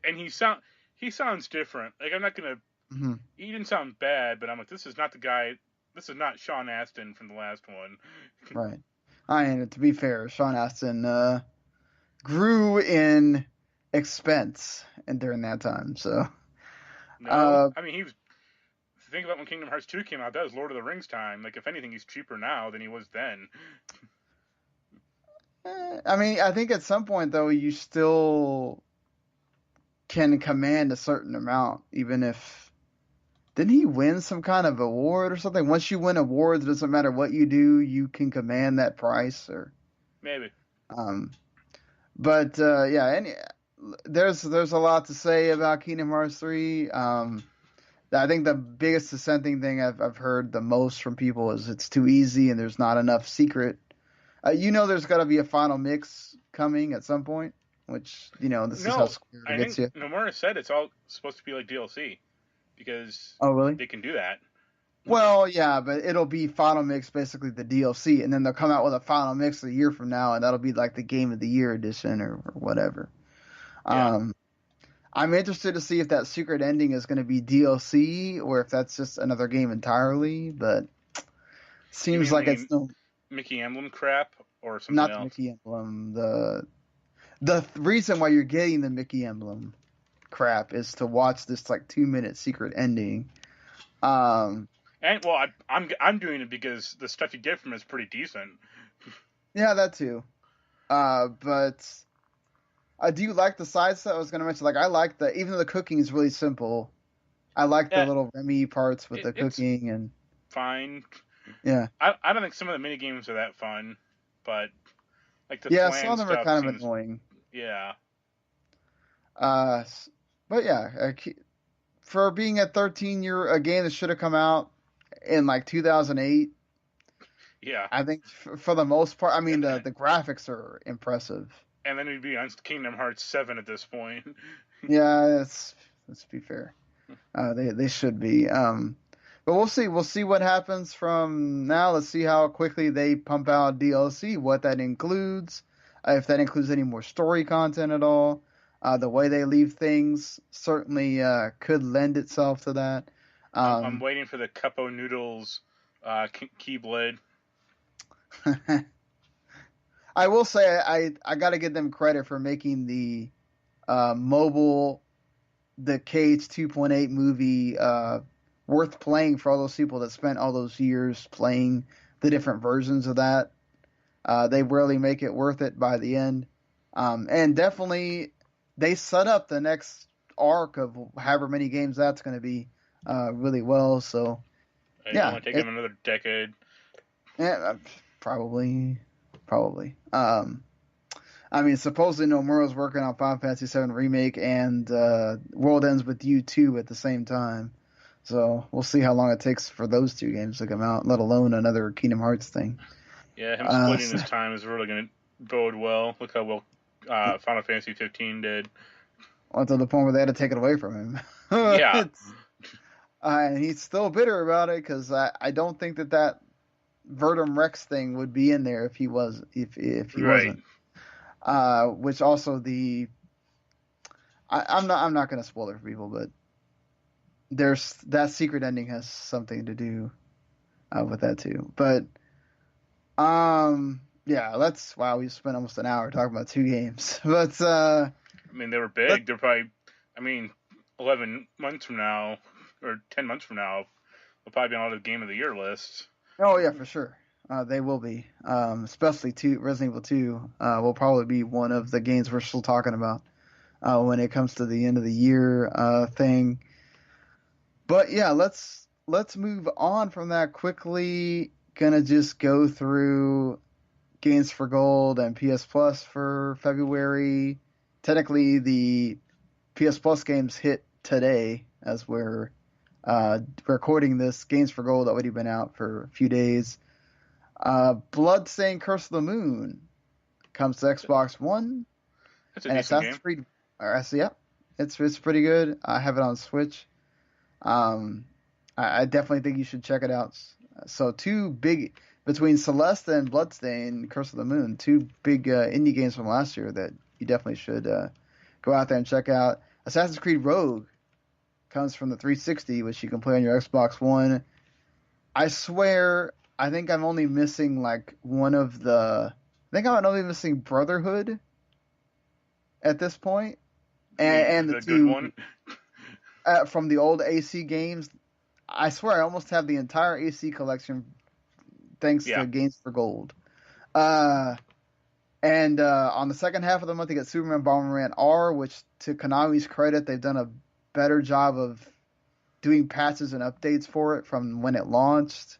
And he sounds different. Like I'm not gonna Hmm. he didn't sound bad, but I'm like, this is not the guy. This is not Sean Astin from the last one. Right. And to be fair, Sean Astin grew in expense and during that time. So, No, uh, I mean he was. Think about when Kingdom Hearts 2 came out. That was Lord of the Rings time. Like if anything, he's cheaper now than he was then. I mean, I think at some point though, you still can command a certain amount, even if. Didn't he win some kind of award or something? Once you win awards, it doesn't matter what you do, you can command that price. Or, Maybe. um, but yeah, there's a lot to say about Kingdom Hearts 3. I think the biggest dissenting thing I've heard the most from people is it's too easy and there's not enough secret. There's got to be a final mix coming at some point, which this is how No, Square I gets think you. Nomura said it's all supposed to be like DLC because Oh, really? they can do that. Well, yeah, but it'll be Final Mix, basically the DLC, and then they'll come out with a Final Mix a year from now, and that'll be like the Game of the Year edition or whatever. Yeah. I'm interested to see if that secret ending is going to be DLC or if that's just another game entirely, but You seems mean like the it's no, Mickey Emblem crap or something not the else? Mickey Emblem, The reason why you're getting the Mickey emblem crap is to watch this like 2-minute secret ending. And well, I'm doing it because the stuff you get from it is pretty decent. Yeah, that too. But I do like the side stuff. I was gonna mention, like, I like even though the cooking is really simple, I like the little Remy parts with the cooking and fine. Yeah. I don't think some of the mini games are that fun, but like the some of them are kind of annoying. Yeah. But yeah, for being a 13-year a game that should have come out in like 2008. Yeah. I think for the most part, I mean the graphics are impressive. And then it'd be on Kingdom Hearts 7 at this point. Yeah, let's be fair. They should be. But we'll see. We'll see what happens from now. Let's see how quickly they pump out DLC, what that includes, if that includes any more story content at all. The way they leave things certainly could lend itself to that. I'm waiting for the Cupo Noodles Keyblade. I will say I got to give them credit for making the mobile, the KH 2.8 movie worth playing for all those people that spent all those years playing the different versions of that. They really make it worth it by the end. And definitely they set up the next arc of however many games that's going to be really well. So, yeah. It'll take them another decade. Yeah, probably. I mean, supposedly Nomura's working on Final Fantasy VII Remake and World Ends With You 2 at the same time. So we'll see how long it takes for those two games to come out, let alone another Kingdom Hearts thing. Yeah, him splitting his time is really going to bode well. Look how well Final Fantasy 15 did. Well, to the point where they had to take it away from him. Yeah. And he's still bitter about it because I don't think that Verdum Rex thing would be in there if he was if he wasn't. Which also I'm not going to spoil it for people, but there's that secret ending has something to do with that too. But yeah, we spent almost an hour talking about two games. But I mean, they were big. They're probably 11 months from now or 10 months from now, they'll probably be on all the Game of the Year lists. Oh yeah, for sure. They will be. Especially Resident Evil 2 will probably be one of the games we're still talking about when it comes to the end of the year thing. But yeah, let's move on from that quickly. Gonna just go through Games for Gold and PS Plus for February. Technically, the PS Plus games hit today as we're recording this. Games for Gold already been out for a few days. Bloodstained Curse of the Moon comes to Xbox One. That's a decent game. Creed, yeah, it's pretty good. I have it on Switch. I definitely think you should check it out. So between Celeste and Bloodstained Curse of the Moon, two big indie games from last year that you definitely should go out there and check out. Assassin's Creed Rogue comes from the 360, which you can play on your Xbox One. I swear, I think I'm only missing I'm only missing Brotherhood at this point. And the two, good one. From the old AC games. I swear I almost have the entire AC collection thanks to Games for Gold. And on the second half of the month, you get Superman Bomberman R, which, to Konami's credit, they've done a better job of doing patches and updates for it from when it launched.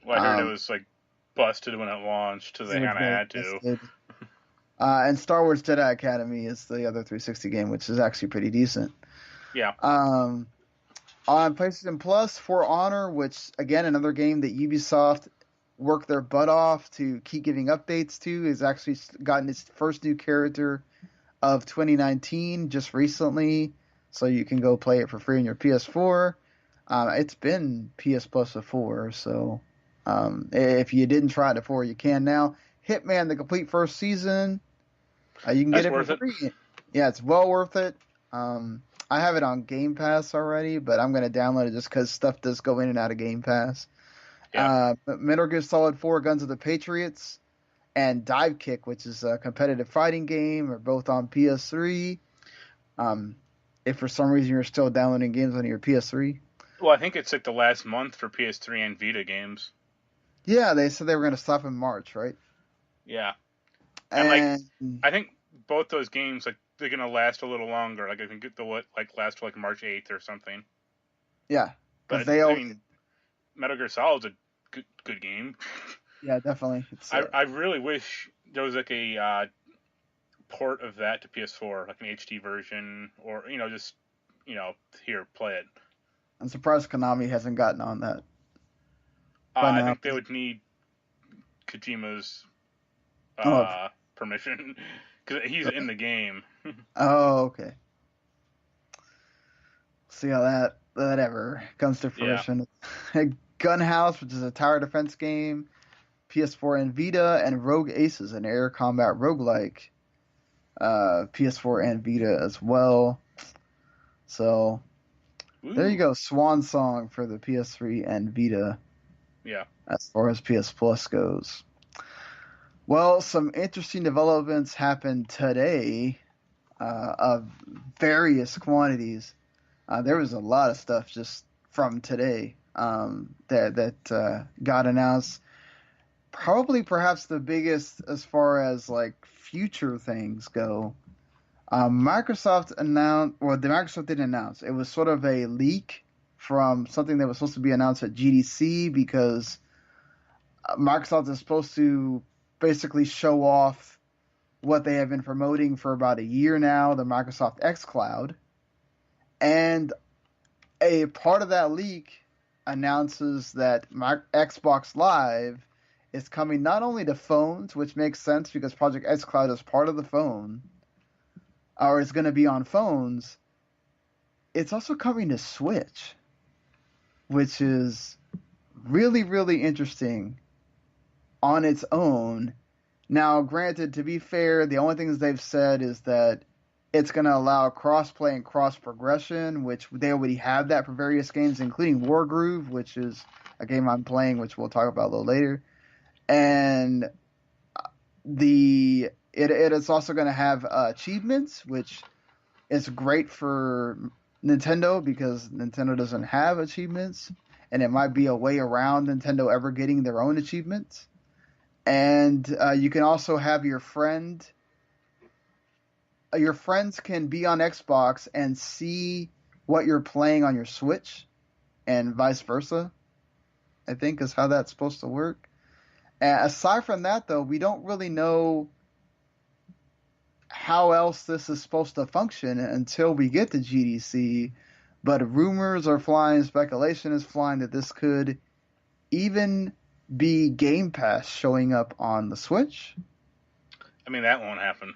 Well, I heard it was busted when it launched, so they kind of had to. And Star Wars Jedi Academy is the other 360 game, which is actually pretty decent. Yeah. On PlayStation Plus, For Honor, which, again, another game that Ubisoft worked their butt off to keep giving updates to, has actually gotten its first new character of 2019 just recently, so you can go play it for free on your PS4. It's been PS Plus before, so if you didn't try it before, you can now. Hitman, the complete first season, you can get it for free. Yeah, it's well worth it. I have it on Game Pass already, but I'm going to download it just because stuff does go in and out of Game Pass. Yeah. Metal Gear Solid 4 Guns of the Patriots and Dive Kick, which is a competitive fighting game, are both on PS3. If for some reason you're still downloading games on your PS3. Well, I think it's like the last month for PS3 and Vita games. Yeah, they said they were going to stop in March, right? Yeah. And like, And I think both those games, like, they're gonna last a little longer. Like, I think they'll like last till like March 8th or something. yeah, because But they I mean, Metal Gear Solid's a good game. yeah, definitely. It's I really wish there was like a port of that to PS4, like an HD version, or just here, play it. I'm surprised Konami hasn't gotten on that by I now. think they would need Kojima's Oh, permission because he's in the game. oh, okay. See how that ever comes to Yeah. fruition. Gunhouse, which is a tower defense game, PS4 and Vita, and Rogue Aces, an air combat roguelike, PS4 and Vita as well. So there you Ooh. go, swan song for the PS3 and Vita. Yeah. As far as PS Plus goes. Well, some interesting developments happened today of various quantities. There was a lot of stuff just from today that got announced. Probably, perhaps the biggest as far as like future things go. Microsoft announced, well, the Microsoft didn't announce. It was sort of a leak from something that was supposed to be announced at GDC because Microsoft is supposed to basically show off what they have been promoting for about a year now, the Microsoft xCloud. And a part of that leak announces that Xbox Live is coming not only to phones, which makes sense because Project xCloud is part of the phone, or it's going to be on phones, it's also coming to Switch, which is really, really interesting on its own. Now, granted, to be fair, the only things they've said is that it's going to allow cross-play and cross-progression, which they already have that for various games, including Wargroove, which is a game I'm playing, which we'll talk about a little later. And it is also going to have achievements, which is great for Nintendo because Nintendo doesn't have achievements, and it might be a way around Nintendo ever getting their own achievements. And you can also have your friends can be on Xbox and see what you're playing on your Switch, and vice versa, I think is how that's supposed to work. Aside from that, though, we don't really know how else this is supposed to function until we get to GDC, but rumors are flying, speculation is flying that this could even be Game Pass showing up on the Switch. I mean, that won't happen.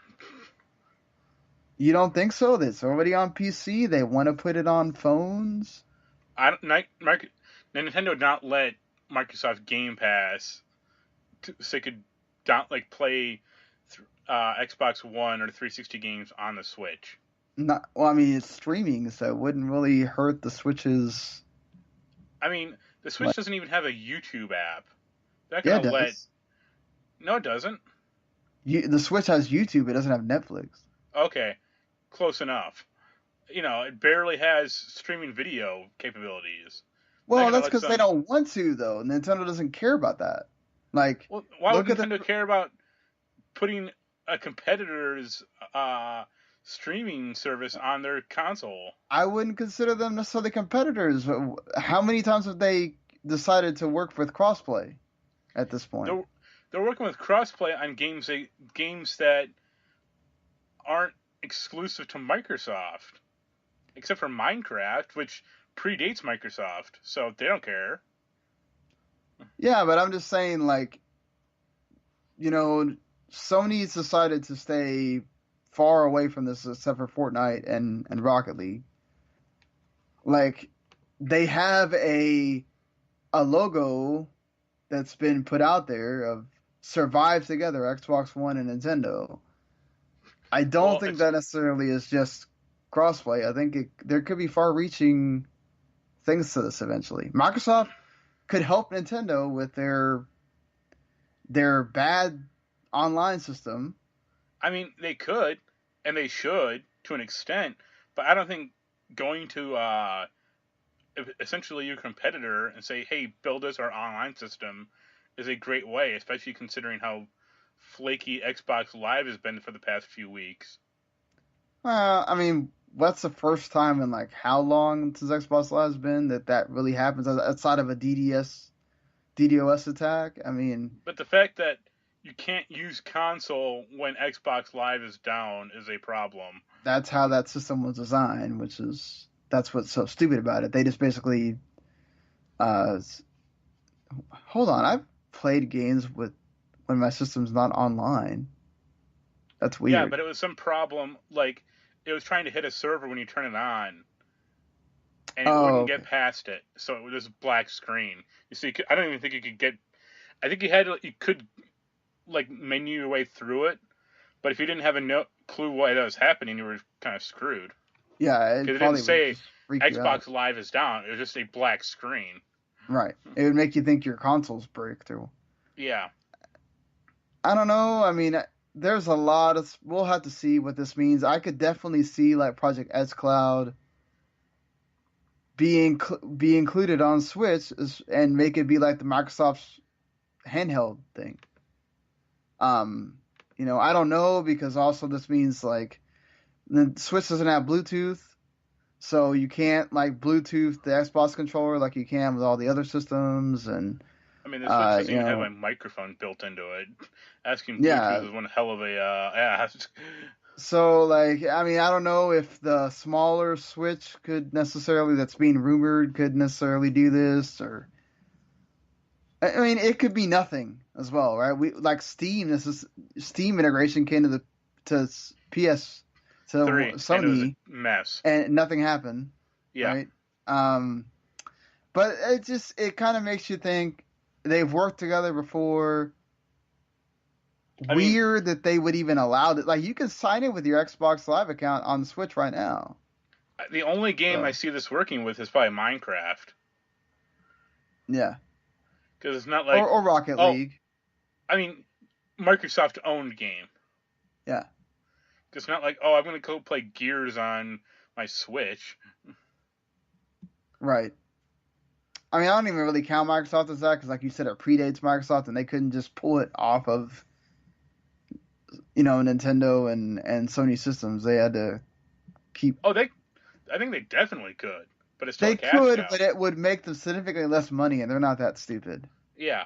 You don't think so? It's already on PC. They want to put it on phones. Nintendo would not let Microsoft Game Pass so they could play Xbox One or 360 games on the Switch. Not well. I mean, it's streaming, so it wouldn't really hurt the Switch's. I mean, the Switch doesn't even have a YouTube app. They're Yeah, gonna it does. No, it doesn't. The Switch has YouTube. It doesn't have Netflix. Okay, close enough. It barely has streaming video capabilities. Well, that's because they don't want to, though. Nintendo doesn't care about that. Like, well, why would Nintendo care about putting a competitor's streaming service on their console? I wouldn't consider them necessarily competitors. How many times have they decided to work with crossplay at this point? They're working with crossplay on games that aren't exclusive to Microsoft, except for Minecraft, which predates Microsoft, so they don't care. Yeah, but I'm just saying, like, Sony's decided to stay far away from this, except for Fortnite and Rocket League. Like, they have a logo that's been put out there of survive together, Xbox One and Nintendo. I don't think that necessarily is just crossplay. I think there could be far-reaching things to this eventually. Microsoft could help Nintendo with their bad online system. I mean, they could, and they should to an extent, but I don't think going to essentially your competitor and say, "Hey, build us our online system," is a great way, especially considering how flaky Xbox Live has been for the past few weeks. I mean, what's the first time in like how long since Xbox Live has been that really happens outside of a DDoS attack? I mean, But the fact that you can't use console when Xbox Live is down is a problem. that's how that system was designed, that's what's so stupid about it. They just basically, uh, hold on, I've played games with when my system's not online. That's Yeah, weird. but it was some problem, like, it was trying to hit a server when you turn it on, and it Oh, wouldn't okay. get past it, so it was just black screen. You see, I don't even think you could get. I think you could like menu your way through it, but if you didn't have a clue why that was happening, you were kind of screwed. Yeah, it Because it didn't probably would say just freak you out. Xbox Live is down; it was just a black screen. Right. It would make you think your console's breakthrough. Yeah, I don't know. I mean, there's a lot of. We'll have to see what this means. I could definitely see like Project S Cloud be included on Switch and make it be like the Microsoft's handheld thing. Um, I don't know because also this means like the Switch doesn't have Bluetooth, so you can't like Bluetooth the Xbox controller like you can with all the other systems, and I mean the Switch doesn't you even have know, a microphone built into it. Asking Bluetooth yeah. is one hell of a yeah. So like, I mean, I don't know if the smaller Switch could necessarily that's being rumored could necessarily do this, or I mean, it could be nothing as well, right? We like Steam. This is Steam integration came to PS to Three, and it was a Sony, mess. and nothing happened, Yeah, right? Um, but it kind of makes you think they've worked together before. I mean Weird that they would even allow it. Like you can sign in with your Xbox Live account on the Switch right now. the only game I So see this working with is probably Minecraft, yeah, because it's not or like, Rocket oh, League. I mean Microsoft owned game. Yeah, It's not like, oh, I'm gonna go play Gears on my Switch. right. I mean, I don't even really count Microsoft as that because, like you said, it predates Microsoft, and they couldn't just pull it off of Nintendo and Sony systems. They had to keep. Oh, I think they definitely could, but it's still a They cash could, cow. but it would make them significantly less money, and they're not that stupid. Yeah,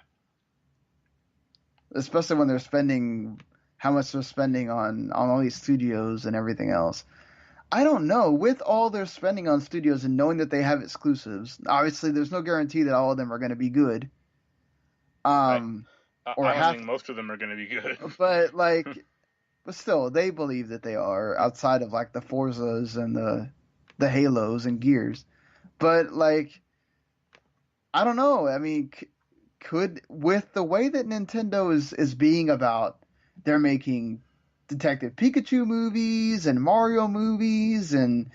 Especially when they're spending how much they're spending on all these studios and everything else. I don't know. With all their spending on studios and knowing that they have exclusives, obviously there's no guarantee that all of them are going to be good. I Um, or I don't have, think most of them are gonna be good. but like, but still, they believe that they are outside of like the Forzas and the Halos and Gears. But like, I don't know. I mean, could with the way that Nintendo is being about, they're making Detective Pikachu movies and Mario movies and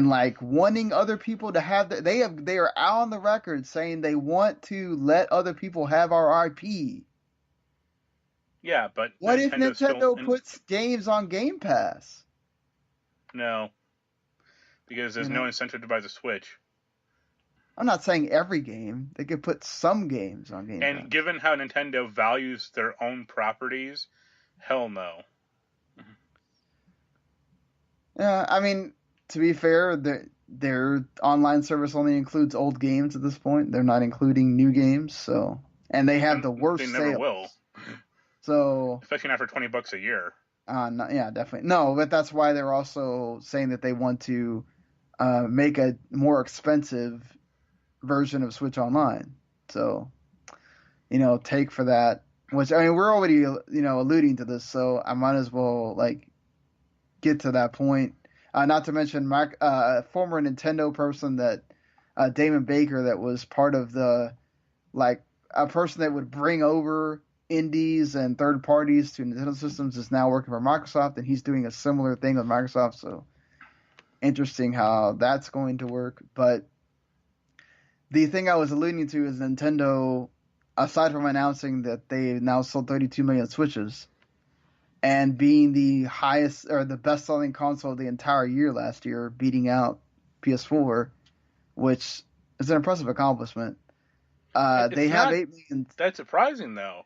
like wanting other people to have they are out on the record saying they want to let other people have our IP. Yeah, but What if Nintendo's still Nintendo puts games on Game Pass? no, because You there's no know, incentive to buy the Switch. I'm not saying every game. They could put some games on Game And Pass. given how Nintendo values their own properties, hell no. Yeah, I mean, to be fair, their online service only includes old games at this point. They're not including new games, so and they have And the they worst never sales. will, So, especially not for $20 a year. no, yeah, definitely. No, but that's why they're also saying that they want to make a more expensive version of Switch Online. So, take for that. Which I mean, we're already alluding to this, so I might as well like get to that point. Not to mention a former Nintendo person that Damon Baker that was part of the like a person that would bring over indies and third parties to Nintendo systems is now working for Microsoft, and he's doing a similar thing with Microsoft. So interesting how that's going to work. But the thing I was alluding to is Nintendo, aside from announcing that they now sold 32 million Switches, and being the highest or the best-selling console of the entire year last year, beating out PS4, which is an impressive accomplishment. It's They have not 8 million, that surprising though.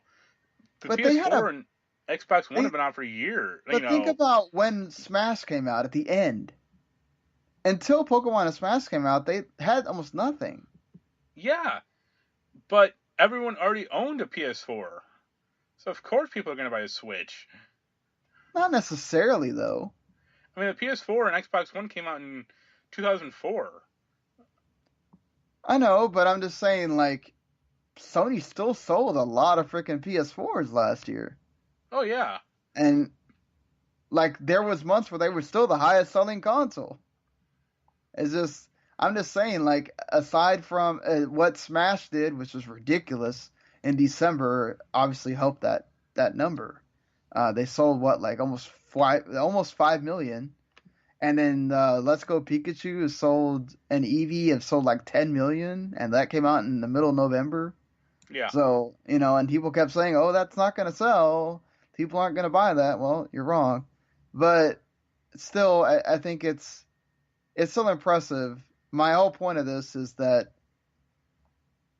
The but they had PS4 and Xbox One they, have been out for a year. but think about when Smash came out at the end. Until Pokemon and Smash came out, they had almost nothing. Yeah, but everyone already owned a PS4, so of course people are going to buy a Switch. Not necessarily, though. I mean, the PS4 and Xbox One came out in 2004. I know, but I'm just saying, like, Sony still sold a lot of freaking PS4s last year. Oh yeah. And, like, there was months where they were still the highest selling console. It's just, I'm just saying, like, aside from what Smash did, which was ridiculous in December, obviously helped that number. They sold what, like almost 5 million, and then Let's Go Pikachu has sold, and Eevee have sold like 10 million, and that came out in the middle of November. Yeah. So and people kept saying, "Oh, that's not going to sell. People aren't going to buy that." Well, you're wrong, but still, I think it's still impressive. My whole point of this is that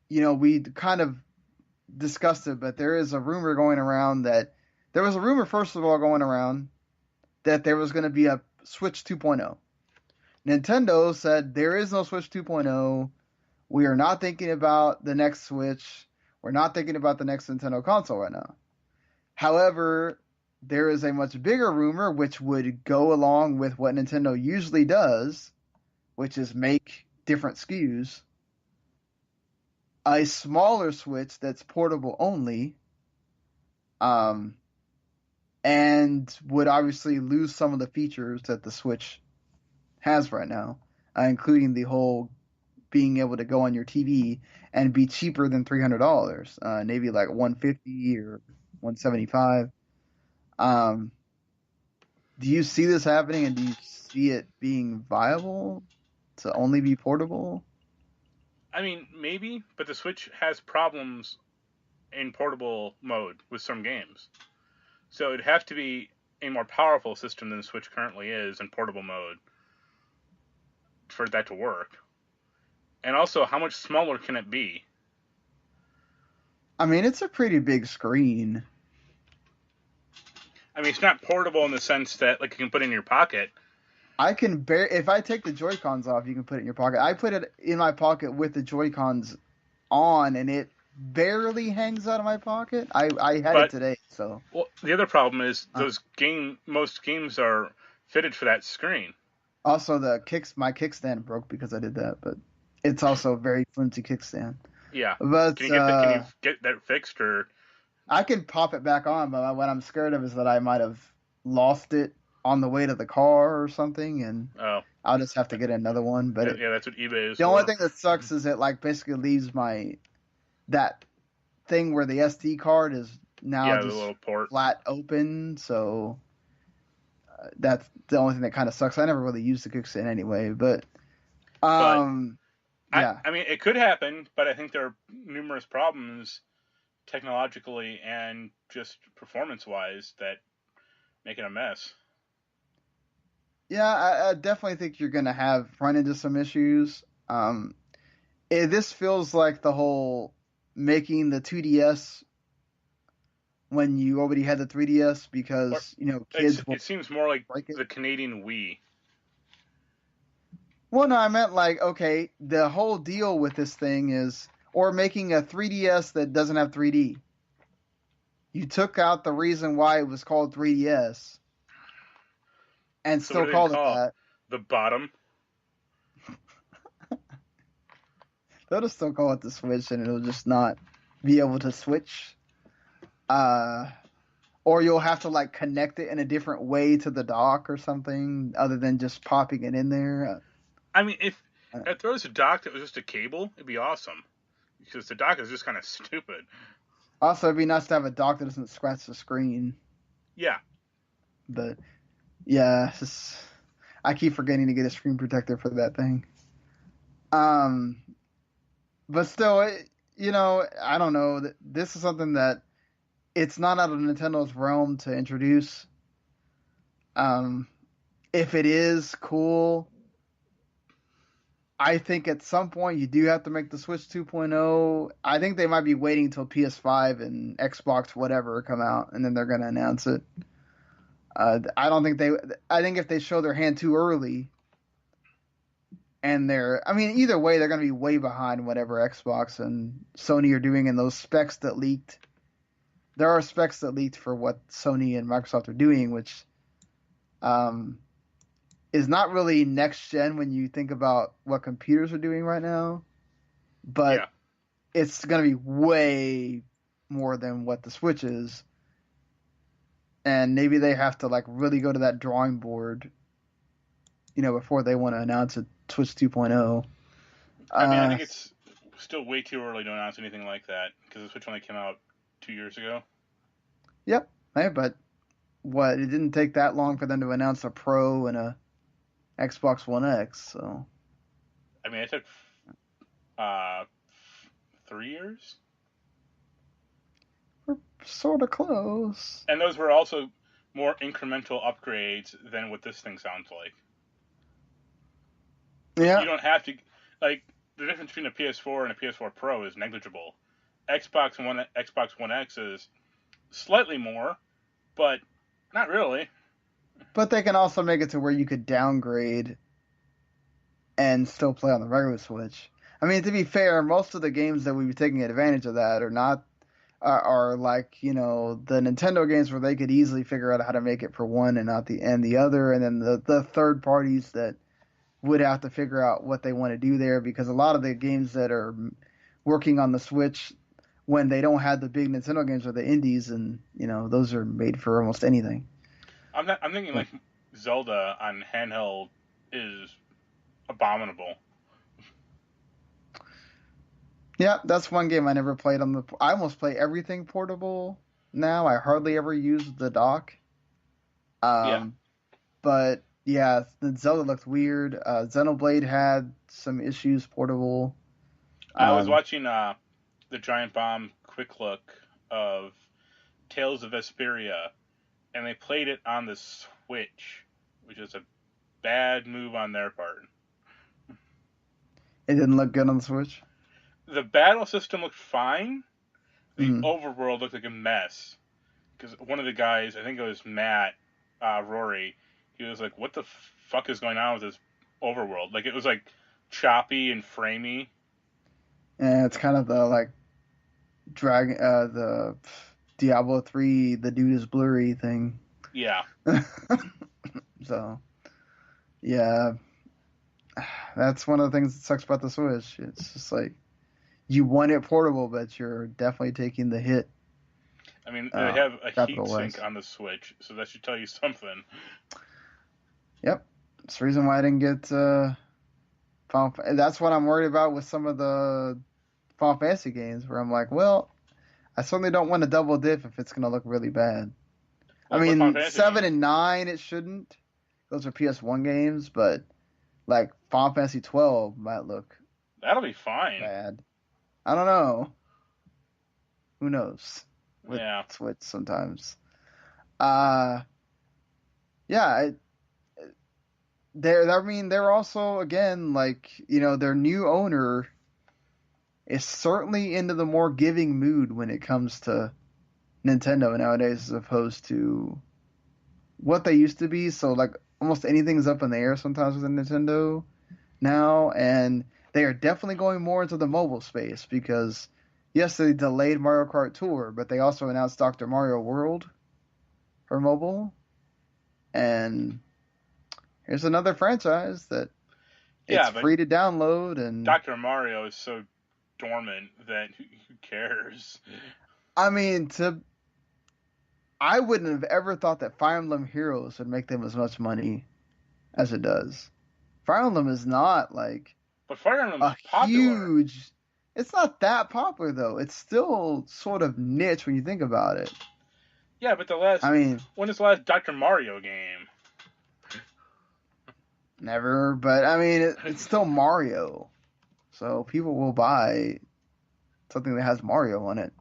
we kind of discussed it, but there is a rumor going around that there was a rumor, first of all, going around that there was going to be a Switch 2.0. Nintendo said there is no Switch 2.0. We are not thinking about the next Switch. We're not thinking about the next Nintendo console right now. However, there is a much bigger rumor which would go along with what Nintendo usually does, which is make different SKUs. A smaller Switch that's portable only, and would obviously lose some of the features that the Switch has right now, including the whole being able to go on your TV and be cheaper than $300, maybe like $150 or $175. Do you see this happening, and do you see it being viable to only be portable? I mean, maybe, but the Switch has problems in portable mode with some games. So it'd have to be a more powerful system than the Switch currently is in portable mode for that to work. And also, how much smaller can it be? I mean, it's a pretty big screen. I mean, it's not portable in the sense that like you can put it in your pocket. I can if I take the Joy-Cons off, you can put it in your pocket. I put it in my pocket with the Joy-Cons on, and it barely hangs out of my pocket. I had it today, so. Well, the other problem is most games are fitted for that screen. Also, my kickstand broke because I did that, but it's also a very flimsy kickstand. Yeah. But can you get that fixed, or? I can pop it back on, but what I'm scared of is that I might have lost it on the way to the car or something, and I'll just have to get another one. But yeah, that's what eBay is. The only thing that sucks is it like basically leaves that thing where the SD card is now just the little port flat open. So that's the only thing that kind of sucks. I never really used the kickstand anyway, but yeah. I mean, it could happen, but I think there are numerous problems technologically and just performance-wise that make it a mess. Yeah, I definitely think you're going to run into some issues. This feels like the whole making the 2DS when you already had the 3DS because, kids it seems more like the Canadian Wii. Well, no, I meant like, okay, the whole deal with this thing is, or making a 3DS that doesn't have 3D. You took out the reason why it was called 3DS. And so still called it that. The bottom. They'll just still call it the Switch, and it'll just not be able to switch. Or you'll have to like connect it in a different way to the dock or something, other than just popping it in there. I mean, if there was a dock that was just a cable, it'd be awesome. Because the dock is just kind of stupid. Also, it'd be nice to have a dock that doesn't scratch the screen. Yeah. But yeah, I keep forgetting to get a screen protector for that thing. But still, I don't know. This is something that it's not out of Nintendo's realm to introduce. If it is cool, I think at some point you do have to make the Switch 2.0. I think they might be waiting until PS5 and Xbox whatever come out, and then they're going to announce it. I don't think they. I think if they show their hand too early, and either way, they're going to be way behind whatever Xbox and Sony are doing in those specs that leaked. There are specs that leaked for what Sony and Microsoft are doing, which is not really next gen when you think about what computers are doing right now, but it's going to be way more than what the Switch is. And maybe they have to like really go to that drawing board, before they want to announce a Switch 2.0. I think it's still way too early to announce anything like that because the Switch only came out 2 years ago. Yep. Hey, but it didn't take that long for them to announce a Pro and a Xbox One X, so. I mean, it took 3 years? We're sort of close. And those were also more incremental upgrades than what this thing sounds like. Yeah. You don't have to, like, the difference between a PS4 and a PS4 Pro is negligible. Xbox One X is slightly more, but not really. But they can also make it to where you could downgrade and still play on the regular Switch. I mean, to be fair, most of the games that we'd be taking advantage of that are like, the Nintendo games where they could easily figure out how to make it for one and not the other, and then the third parties that would have to figure out what they want to do there, because a lot of the games that are working on the Switch when they don't have the big Nintendo games are the indies, and those are made for almost anything. I'm thinking like Zelda on handheld is abominable. Yeah, that's one game I never played on I almost play everything portable now. I hardly ever use the dock. But yeah, the Zelda looked weird. Xenoblade had some issues portable. I was watching the Giant Bomb quick look of Tales of Vesperia, and they played it on the Switch, which is a bad move on their part. It didn't look good on the Switch? The battle system looked fine. The overworld looked like a mess. Because one of the guys, I think it was Matt, Rory, he was like, what the fuck is going on with this overworld? Like, it was, like, choppy and framey. Yeah, it's kind of the, like, the Diablo 3, the dude is blurry thing. Yeah. So, yeah. That's one of the things that sucks about the Switch. It's just like, you want it portable, but you're definitely taking the hit. I mean, they have a heat sink on the Switch, so that should tell you something. Yep. That's the reason why I didn't get Final That's what I'm worried about with some of the Final Fantasy games, where I'm like, well, I certainly don't want to double dip if it's going to look really bad. I mean, 7 and 9, it shouldn't. Those are PS1 games, but like Final Fantasy 12 might look That'll be fine. Bad. I don't know. Who knows? With Switch sometimes. Yeah. They're also, again, like, their new owner is certainly into the more giving mood when it comes to Nintendo nowadays, as opposed to what they used to be. So, like, almost anything's up in the air sometimes with Nintendo now, and they are definitely going more into the mobile space, because yes, they delayed Mario Kart Tour, but they also announced Dr. Mario World for mobile, and here's another franchise that it's free to download. And Dr. Mario is so dormant that who cares? I mean, I wouldn't have ever thought that Fire Emblem Heroes would make them as much money as it does. Fire Emblem is not like but Fire Emblem's popular. It's not that popular though. It's still sort of niche when you think about it. Yeah, but when is the last Dr. Mario game? Never, but I mean, it's still Mario, so people will buy something that has Mario on it.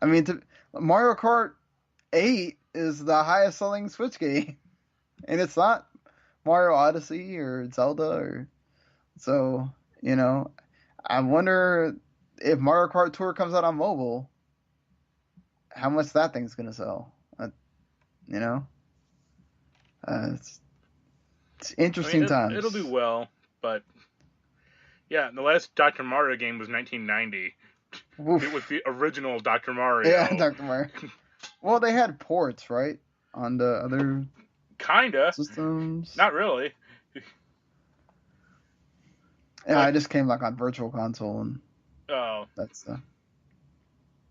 I mean, Mario Kart 8 is the highest selling Switch game, and it's not Mario Odyssey or Zelda or so. You know, I wonder if Mario Kart Tour comes out on mobile, how much that thing's gonna sell. You know, it's I mean, interesting it'll do times. well, but yeah, the last Dr. Mario game was 1990. It was Oof. the original Dr. Yeah, Mario. Dr. Mario. Well, they had ports, right, on the other Kinda, systems. not really. Yeah, I Like, just came like on Virtual Console, and oh, that's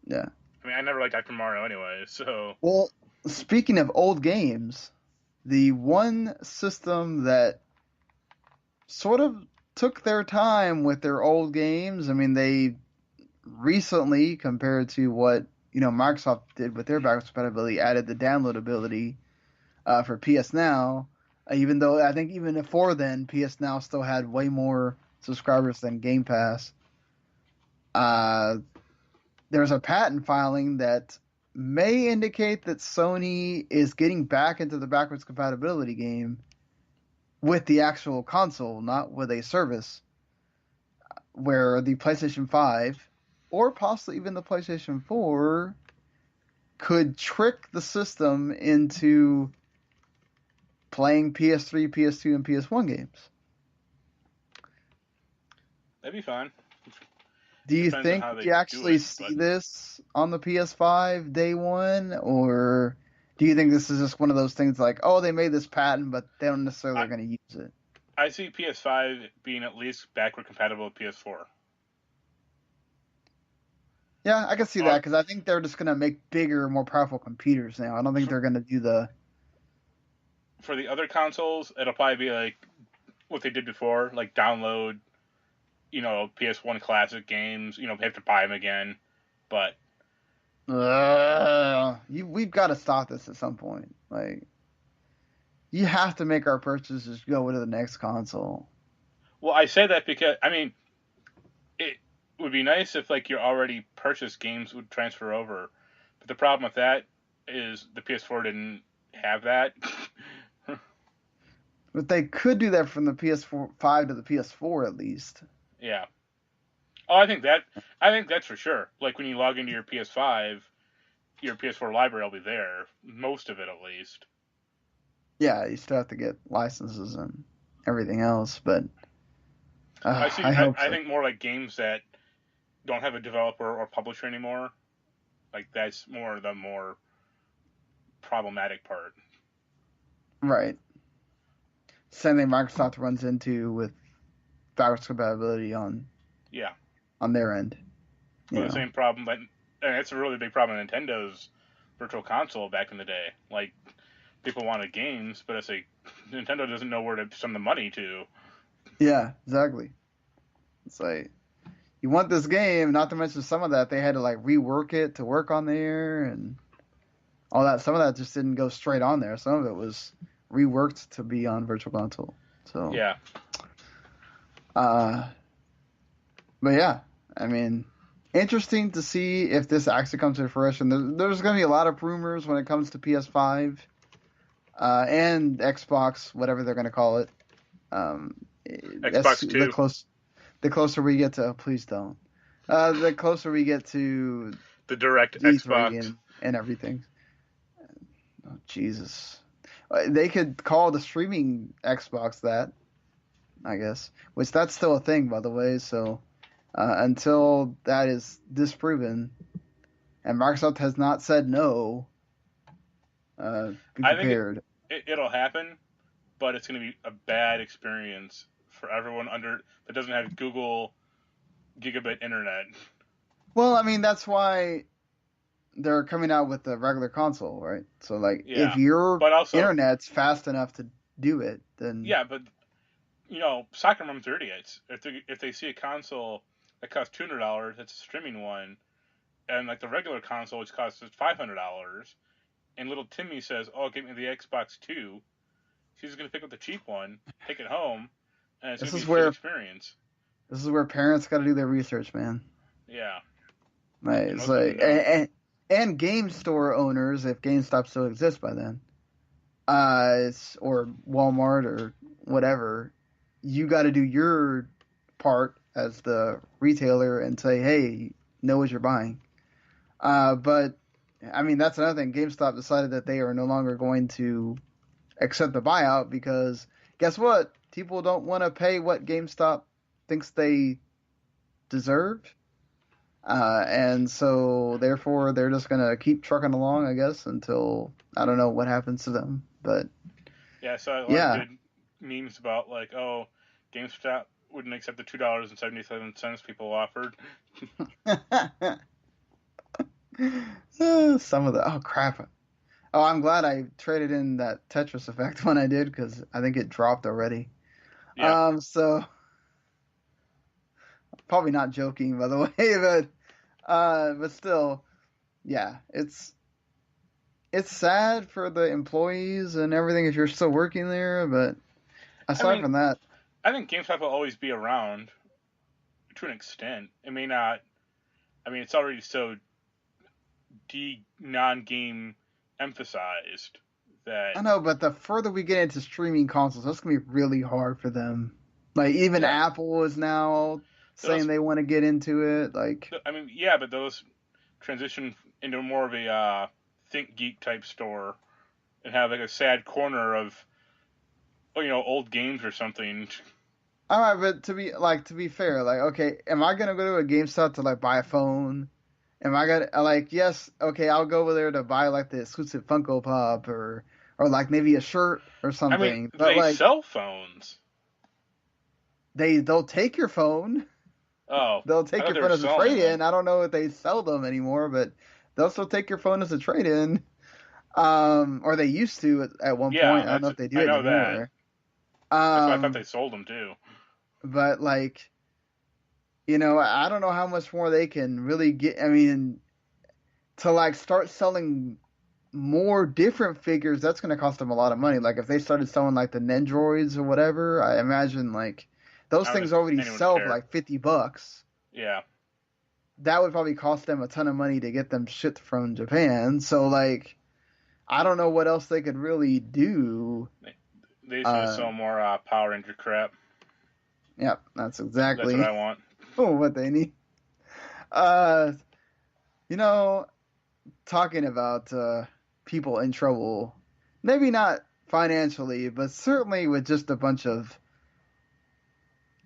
yeah. I mean, I never liked Dr. Mario anyway, so Well, speaking of old games, the one system that sort of took their time with their old games. I mean, they recently, compared to what Microsoft did with their backwards compatibility, added the download ability for PS Now. Even though I think even before then, PS Now still had way more subscribers than Game Pass. Uh, there's a patent filing that may indicate that Sony is getting back into the backwards compatibility game with the actual console, not with a service, where the PlayStation 5 or possibly even the PlayStation 4 could trick the system into playing PS3, PS2, and PS1 games. that'd be fine. Do you Depends on think how they you do actually it, see but this on the PS5 day one, or do you think this is just one of those things like, oh, they made this patent, but they don't necessarily I, are going to use it? I see PS5 being at least backward compatible with PS4. Yeah, I can see that Uh, because I think they're just going to make bigger, more powerful computers now. I don't think for, they're going to do the. for the other consoles, it'll probably be like what they did before, like download, PS1 classic games. Have to buy them again, but We've got to stop this at some point. Like, you have to make our purchases go to the next console. well, I say that because I mean it would be nice if like your already purchased games would transfer over, but the problem with that is the PS4 didn't have that. But they could do that from the PS4 5 to the PS4 at least. Yeah. Oh, I think that's for sure. Like when you log into your PS5, your PS4 library will be there, most of it at least. Yeah, you still have to get licenses and everything else, but I hope I so. think more like games that don't have a developer or publisher anymore. Like that's more problematic part. Right. Same thing Microsoft runs into with backwards compatibility Yeah. on their end. You Well, the know. same problem that, and it's a really big problem in Nintendo's Virtual Console back in the day. Like people wanted games, but it's like Nintendo doesn't know where to send the money to. Yeah, exactly. It's like you want this game, not to mention some of that they had to like rework it to work on there and all that. Some of that just didn't go straight on there. Some of it was reworked to be on Virtual Console. So, Yeah. uh, but yeah, I mean, interesting to see if this actually comes to fruition. There's going to be a lot of rumors when it comes to PS5 and Xbox, whatever they're going to call it. That's Xbox Two, the closer we get to. Please don't. The closer we get to the direct E3 Xbox. and everything. Oh, Jesus. They could call the streaming Xbox that, I guess. Which that's still a thing, by the way. So until that is disproven, and Microsoft has not said no, be I think prepared. it'll happen, but it's going to be a bad experience for everyone that doesn't have Google gigabit internet. Well, I mean, that's why they're coming out with the regular console, right? So, like, if Yeah, your but also internet's fast enough to do it, then yeah, but soccer moms are idiots. If they see a console that costs $200, that's a streaming one, and like the regular console which costs $500, and little Timmy says, "Oh, give me the Xbox Two," she's gonna pick up the cheap one, take it home, and it's this gonna be is a shit where experience. this is where parents got to do their research, man. Yeah, Right? and It's most of like, them don't. and game store owners, if GameStop still exists by then, or Walmart or whatever, you got to do your part as the retailer and say, hey, know what you're buying. But I mean, that's another thing. GameStop decided that they are no longer going to accept the buyout because guess what? People don't want to pay what GameStop thinks they deserve. And so therefore they're just going to keep trucking along, I guess, until I don't know what happens to them. But yeah, so a lot yeah. of good memes about like, oh, GameStop wouldn't accept the $2.77 people offered. Some of the oh crap. Oh, I'm glad I traded in that Tetris effect when I did because I think it dropped already. Yeah. So probably not joking by the way, but still, yeah, it's sad for the employees and everything if you're still working there, but aside from that, I think GameStop will always be around to an extent. It may not. I mean, it's already so non-game emphasized that I know, but the further we get into streaming consoles, that's gonna be really hard for them. Like even Apple is now saying they want to get into it. Like, I mean, yeah, but those transition into more of a Think Geek type store and have like a sad corner of, old games or something. All right, but to be fair, like, okay, am I gonna go to a GameStop to like buy a phone? Am I gonna like yes, okay, I'll go over there to buy like the exclusive Funko Pop or like maybe a shirt or something. I mean, but they like sell phones. They'll take your phone. Oh, they'll take your phone as a trade-in. I don't know if they sell them anymore, but they'll still take your phone as a trade-in. Or they used to at one point. I don't know if they do it anymore. That. That's why I thought they sold them too. But like, I don't know how much more they can really get. I mean, to like start selling more different figures, that's going to cost them a lot of money. Like if they started selling like the Nendroids or whatever, I imagine like those things already sell for like $50. Yeah. That would probably cost them a ton of money to get them shipped from Japan. So like, I don't know what else they could really do. They should sell more Power Ranger crap. Yep, that's exactly what I want. What they need. Talking about people in trouble, maybe not financially, but certainly with just a bunch of,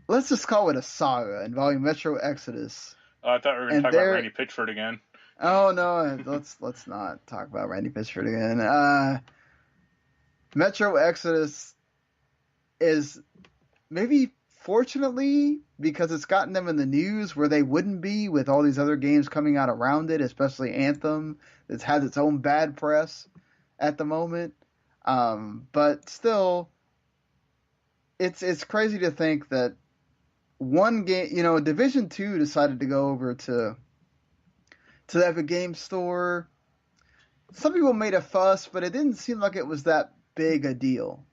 let's just call it a saga involving Metro Exodus. Oh, I thought we were going to talk about Randy Pitchford again. Oh no, let's not talk about Randy Pitchford again. Metro Exodus is maybe fortunately because it's gotten them in the news where they wouldn't be with all these other games coming out around it, especially Anthem. It's had its own bad press at the moment. But still, it's crazy to think that one game, Division 2 decided to go over to the Epic Games Store. Some people made a fuss, but it didn't seem like it was that big a deal.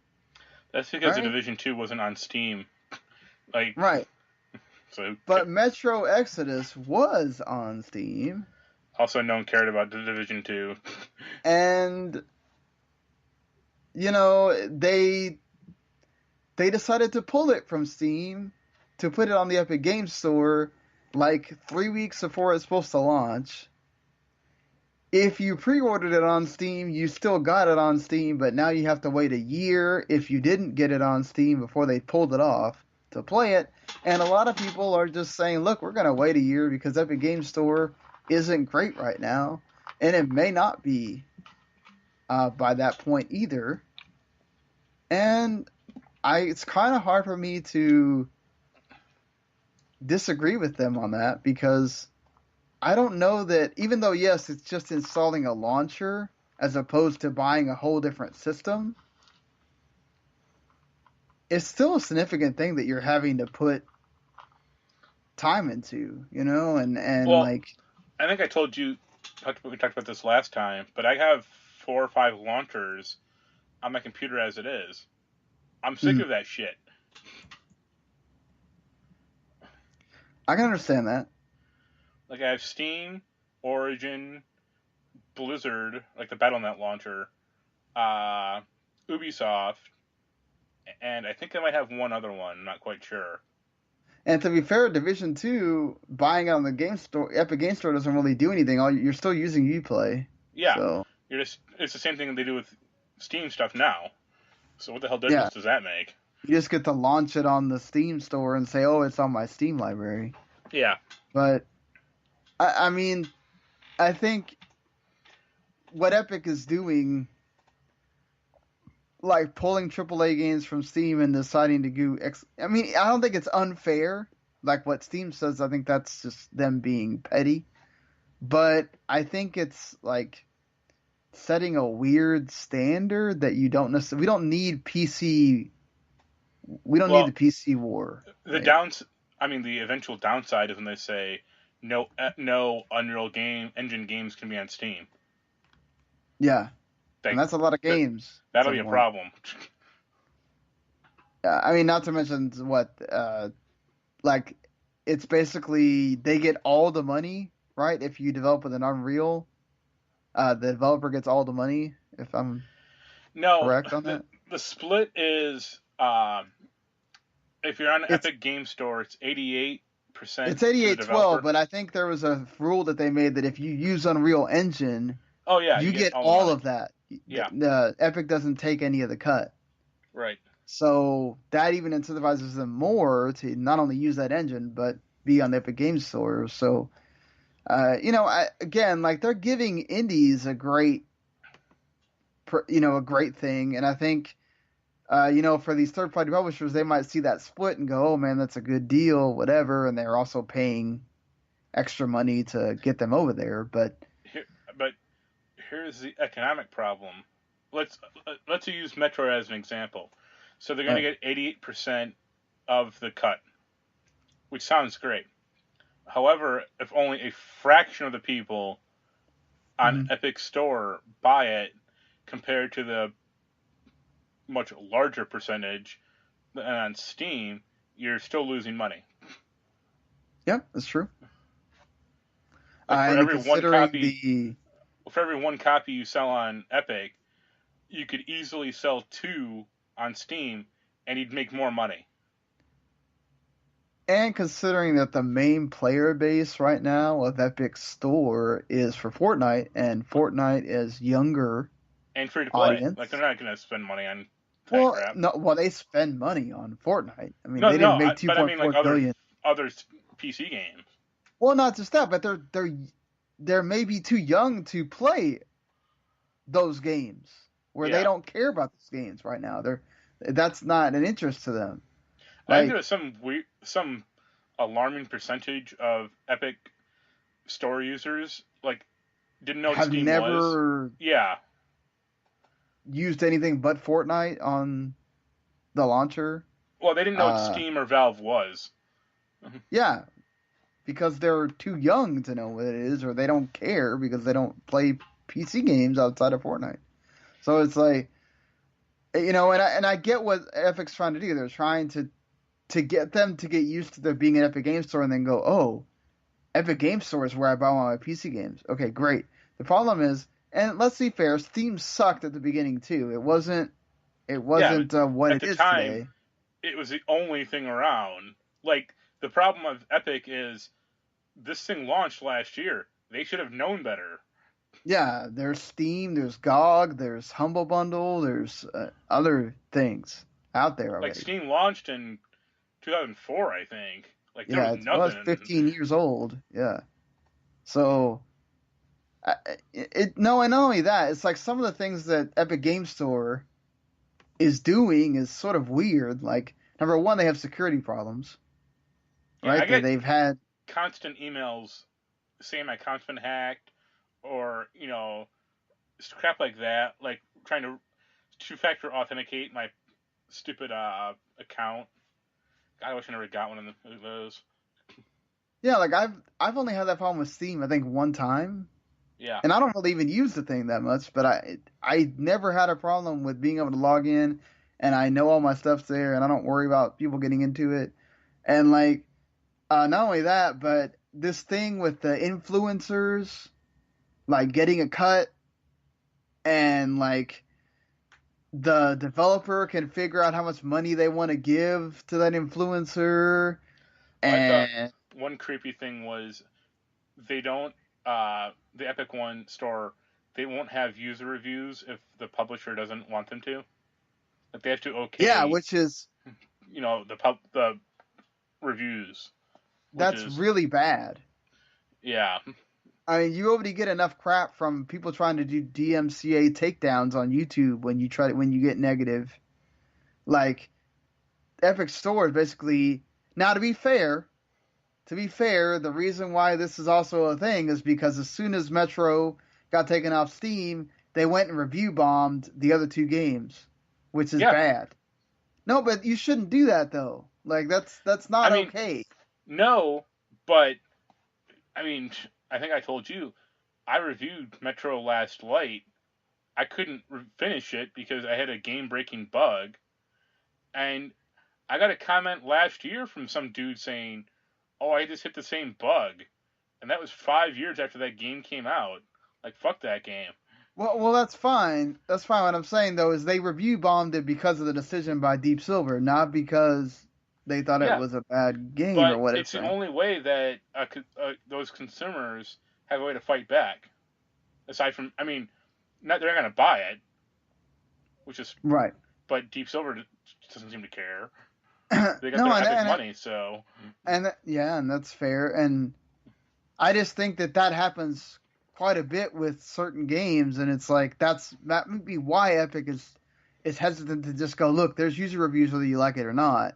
That's because the Division 2 wasn't on Steam. Right. So, but Metro Exodus was on Steam. Also, no one cared about the Division 2. And, they decided to pull it from Steam to put it on the Epic Games Store like 3 weeks before it's supposed to launch. If you pre-ordered it on Steam, you still got it on Steam, but now you have to wait a year if you didn't get it on Steam before they pulled it off to play it. And a lot of people are just saying, look, we're going to wait a year because Epic Games Store isn't great right now. And it may not be by that point either. And it's kind of hard for me to disagree with them on that because I don't know that, even though, yes, it's just installing a launcher as opposed to buying a whole different system, it's still a significant thing that you're having to put time into, and well, like... I think I told you, we talked about this last time, but I have 4 or 5 launchers on my computer as it is. I'm sick of that shit. I can understand that. Like, I have Steam, Origin, Blizzard, like the Battle.net launcher, Ubisoft, and I think I might have one other one. I'm not quite sure. And to be fair, Division 2, buying on the game store, Epic Game Store doesn't really do anything. You're still using Uplay. Yeah, So it's the same thing they do with Steam stuff now. So what the hell yeah, difference does that make? you just get to launch it on the Steam store and say, "Oh, it's on my Steam library." Yeah. But I mean, I think what Epic is doing, like pulling AAA games from Steam and deciding to go, I mean, I don't think it's unfair. Like what Steam says, I think that's just them being petty. But I think it's like setting a weird standard that you don't necessarily. We don't need PC. We don't need the PC war. The the eventual downside is when they say no Unreal Engine games can be on Steam. Yeah, and that's a lot of games. That'll be a problem. Yeah, I mean, not to mention what, like, it's basically they get all the money, right? If you develop with an Unreal, the developer gets all the money. If I'm correct on that, the split is if you're on Epic Game Store, it's 88%. It's 88-12, but I think there was a rule that they made that if you use Unreal Engine, you get all of that. Yeah. Epic doesn't take any of the cut. Right. So that even incentivizes them more to not only use that engine, but be on the Epic Games Store. So, again, like they're giving indies a great thing. And I think, for these third-party publishers, they might see that split and go, oh, man, that's a good deal, whatever. And they're also paying extra money to get them over there. But here's the economic problem. Let's use Metro as an example. So they're going to get 88% of the cut, which sounds great. However, if only a fraction of the people on Epic Store buy it compared to the much larger percentage on Steam, you're still losing money. Yep, that's true. For every one copy you sell on Epic, you could easily sell 2 on Steam, and you'd make more money. And considering that the main player base right now of Epic Store is for Fortnite, and Fortnite is younger and free to play, audience. Like they're not going to spend money on crap. They spend money on Fortnite. I mean, they didn't make $2.4 billion. Other PC games. Well, not just that, but they're maybe too young to play those games where they don't care about those games right now. That's not an interest to them. I think there's some alarming percentage of Epic Store users didn't know what Steam was. Have never used anything but Fortnite on the launcher. Well, they didn't know what Steam or Valve was. Yeah, because they're too young to know what it is, or they don't care because they don't play PC games outside of Fortnite. So it's like, and I get what Epic's trying to do. They're trying to get them to get used to there being an Epic Game Store and then go, oh, Epic Game Store is where I buy all my PC games. Okay, great. The problem is, and let's be fair, Steam sucked at the beginning too. It wasn't what it is today. It was the only thing around. The problem of Epic is this thing launched last year. They should have known better. Yeah, there's Steam, there's GOG, there's Humble Bundle, there's other things out there already. Steam launched in 2004, I think. There was nothing. Well, it's 15 years old. Yeah. So, and not only that, it's like some of the things that Epic Game Store is doing is sort of weird. Number one, they have security problems. Right? That they've had constant emails saying my account's been hacked, or crap like that, trying to two-factor authenticate my stupid account. God, I wish I never got one of those. Yeah, I've only had that problem with Steam, I think, one time. Yeah. And I don't really even use the thing that much, but I never had a problem with being able to log in, and I know all my stuff's there, and I don't worry about people getting into it. And not only that, but this thing with the influencers like getting a cut, and like the developer can figure out how much money they want to give to that influencer. Well, I thought And one creepy thing was they don't the Epic One store, they won't have user reviews if the publisher doesn't want them to. Like they have to yeah, okay, which is the reviews, which that's is really bad. yeah. I mean, you already get enough crap from people trying to do DMCA takedowns on YouTube when you get negative. Like Epic Store is basically now to be fair, the reason why this is also a thing is because as soon as Metro got taken off Steam, they went and review bombed the other two games, which is Yeah. bad. No, but you shouldn't do that though. Like that's I not mean, okay. no, but I mean, I think I told you I reviewed Metro Last Light. I couldn't finish it because I had a game-breaking bug, and I got a comment last year from some dude saying, "Oh, I just hit the same bug," and that was 5 years after that game came out. Like, fuck that game. Well, that's fine. That's fine. What I'm saying though is they review bombed it because of the decision by Deep Silver, not because they thought it Yeah, was a bad game or but it's the whatever. only way that those consumers have a way to fight back. Aside from, I mean, not they're not gonna buy it, which is, Right. but Deep Silver doesn't seem to care. They got No, their Epic money, so yeah, and that's fair. And I just think that happens quite a bit with certain games, and it's like that may be why Epic is hesitant to just go, look, there's user reviews whether you like it or not.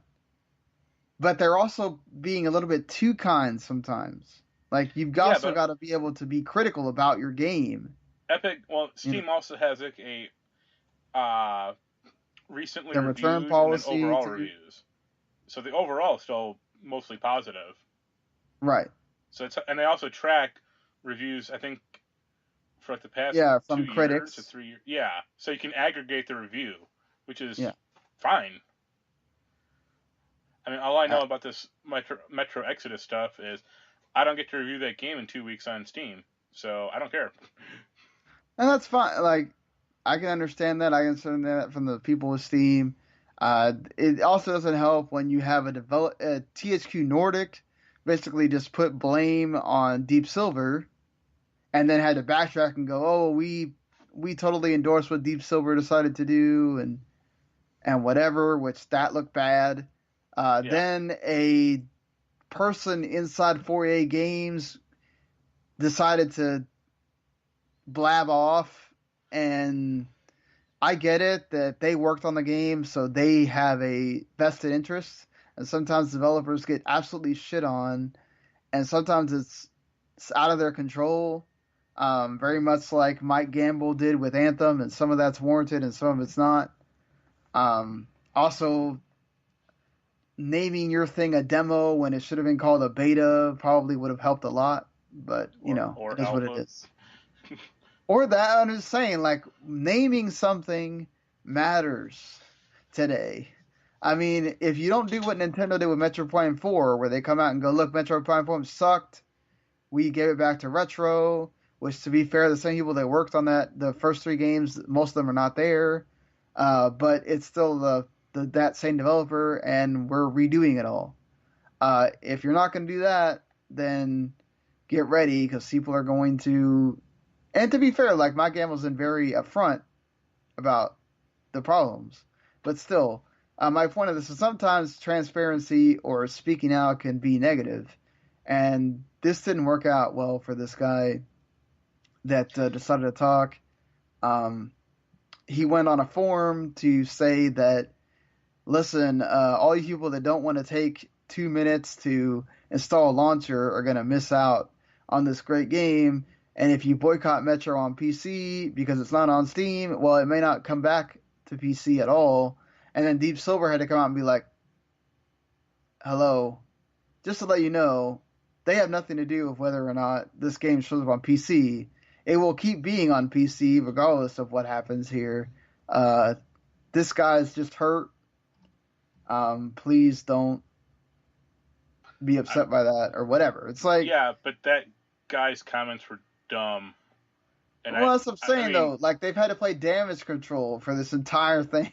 But they're also being a little bit too kind sometimes. Like you've yeah. also But got to be able to be critical about your game. Epic, well, You know, Steam also has like a uh, recently the return reviewed and then policy overall to reviews. So the overall is still mostly positive. right. So and they also track reviews. I think for like the past Yeah, two from years or critics. 3 years. Yeah, so you can aggregate the review, which is Yeah. fine. I mean, all I Uh, know about this Metro Exodus stuff is I don't get to review that game in 2 weeks on Steam, so I don't care. And that's fine. Like I can understand that. I can understand that from the people with Steam. It also doesn't help when you have THQ Nordic basically just put blame on Deep Silver and then had to backtrack and go, oh, we totally endorse what Deep Silver decided to do and whatever, which that looked bad. Yeah, Then a person inside 4A Games decided to blab off, and I get it that they worked on the game, so they have a vested interest, and sometimes developers get absolutely shit on, and sometimes it's out of their control. Very much like Mike Gamble did with Anthem, and some of that's warranted and some of it's not. Also, naming your thing a demo when it should have been called a beta probably would have helped a lot, but it or is what it Alpha. is. Or that I'm just saying, like naming something matters today. I mean, if you don't do what Nintendo did with Metroid Prime 4, where they come out and go, look, Metroid Prime 4 sucked, we gave it back to Retro, which to be fair, the same people that worked on the first three games, most of them are not there, but it's still that same developer, and we're redoing it all. If you're not going to do that, then get ready because people are going to. And to be fair, like Mike Gamble's been very upfront about the problems, but still, my point of this is sometimes transparency or speaking out can be negative, and this didn't work out well for this guy that decided to talk. Um, he went on a forum to say that, listen, all you people that don't want to take 2 minutes to install a launcher are going to miss out on this great game. And if you boycott Metro on PC because it's not on Steam, well, it may not come back to PC at all. And then Deep Silver had to come out and be like, hello, just to let you know, they have nothing to do with whether or not this game shows up on PC. It will keep being on PC regardless of what happens here. This guy's just hurt. Please don't be upset by that or whatever. It's like, Yeah, but that guy's comments were dumb. And Well, that's what I'm I saying mean, though. Like they've had to play damage control for this entire thing.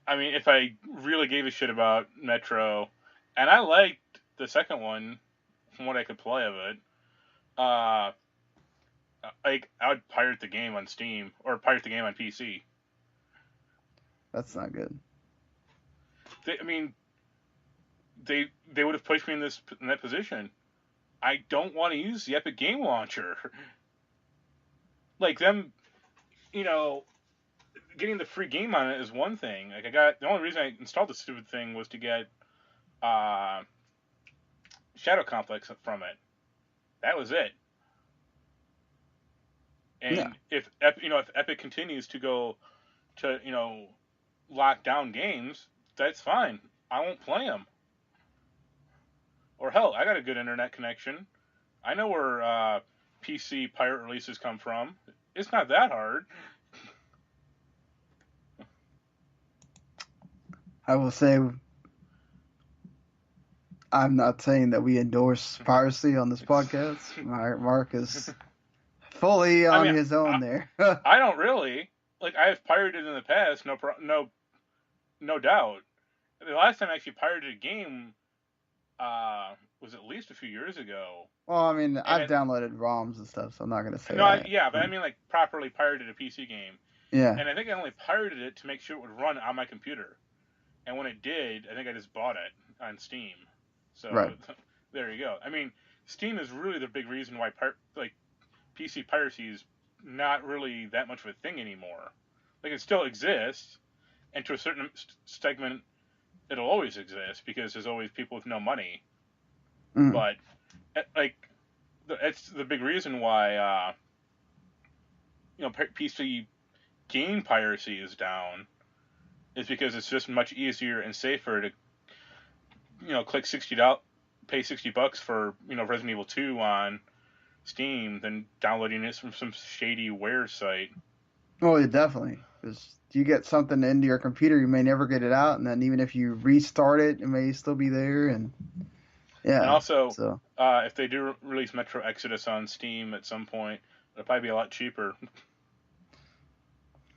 if I really gave a shit about Metro, and I liked the second one from what I could play of it, uh, like I would pirate the game on Steam or pirate the game on PC. That's not good. I mean, they would have pushed me in that position. I don't want to use the Epic Game Launcher. Like them, you know, getting the free game on it is one thing. Like the only reason I installed the stupid thing was to get uh, Shadow Complex from it. That was it. Yeah. And if Epic continues to go to lock down games, that's fine. I won't play them. Or hell, I got a good internet connection. I know where PC pirate releases come from. It's not that hard. I will say, I'm not saying that we endorse piracy on this podcast. Mark is fully I on mean, his own there. I don't really. Like I've pirated in the past, no doubt. The last time I actually pirated a game was at least a few years ago. Well, I mean, And I've downloaded ROMs and stuff, so I'm not gonna say no, that. yeah, but I mean like properly pirated a PC game. Yeah. And I think I only pirated it to make sure it would run on my computer. And when it did, I think I just bought it on Steam. So Right. there you go. I mean, Steam is really the big reason why PC piracy is not really that much of a thing anymore. Like it still exists, and to a certain segment, it'll always exist because there's always people with no money. Mm. But it's the big reason why PC game piracy is down. Is because it's just much easier and safer to click pay $60 for Resident Evil 2 on Steam than downloading it from some shady Ware site. Oh, yeah, definitely. Because you get something into your computer, you may never get it out, and then even if you restart it, it may still be there. And yeah. And also, so if they do release Metro Exodus on Steam at some point, it'll probably be a lot cheaper.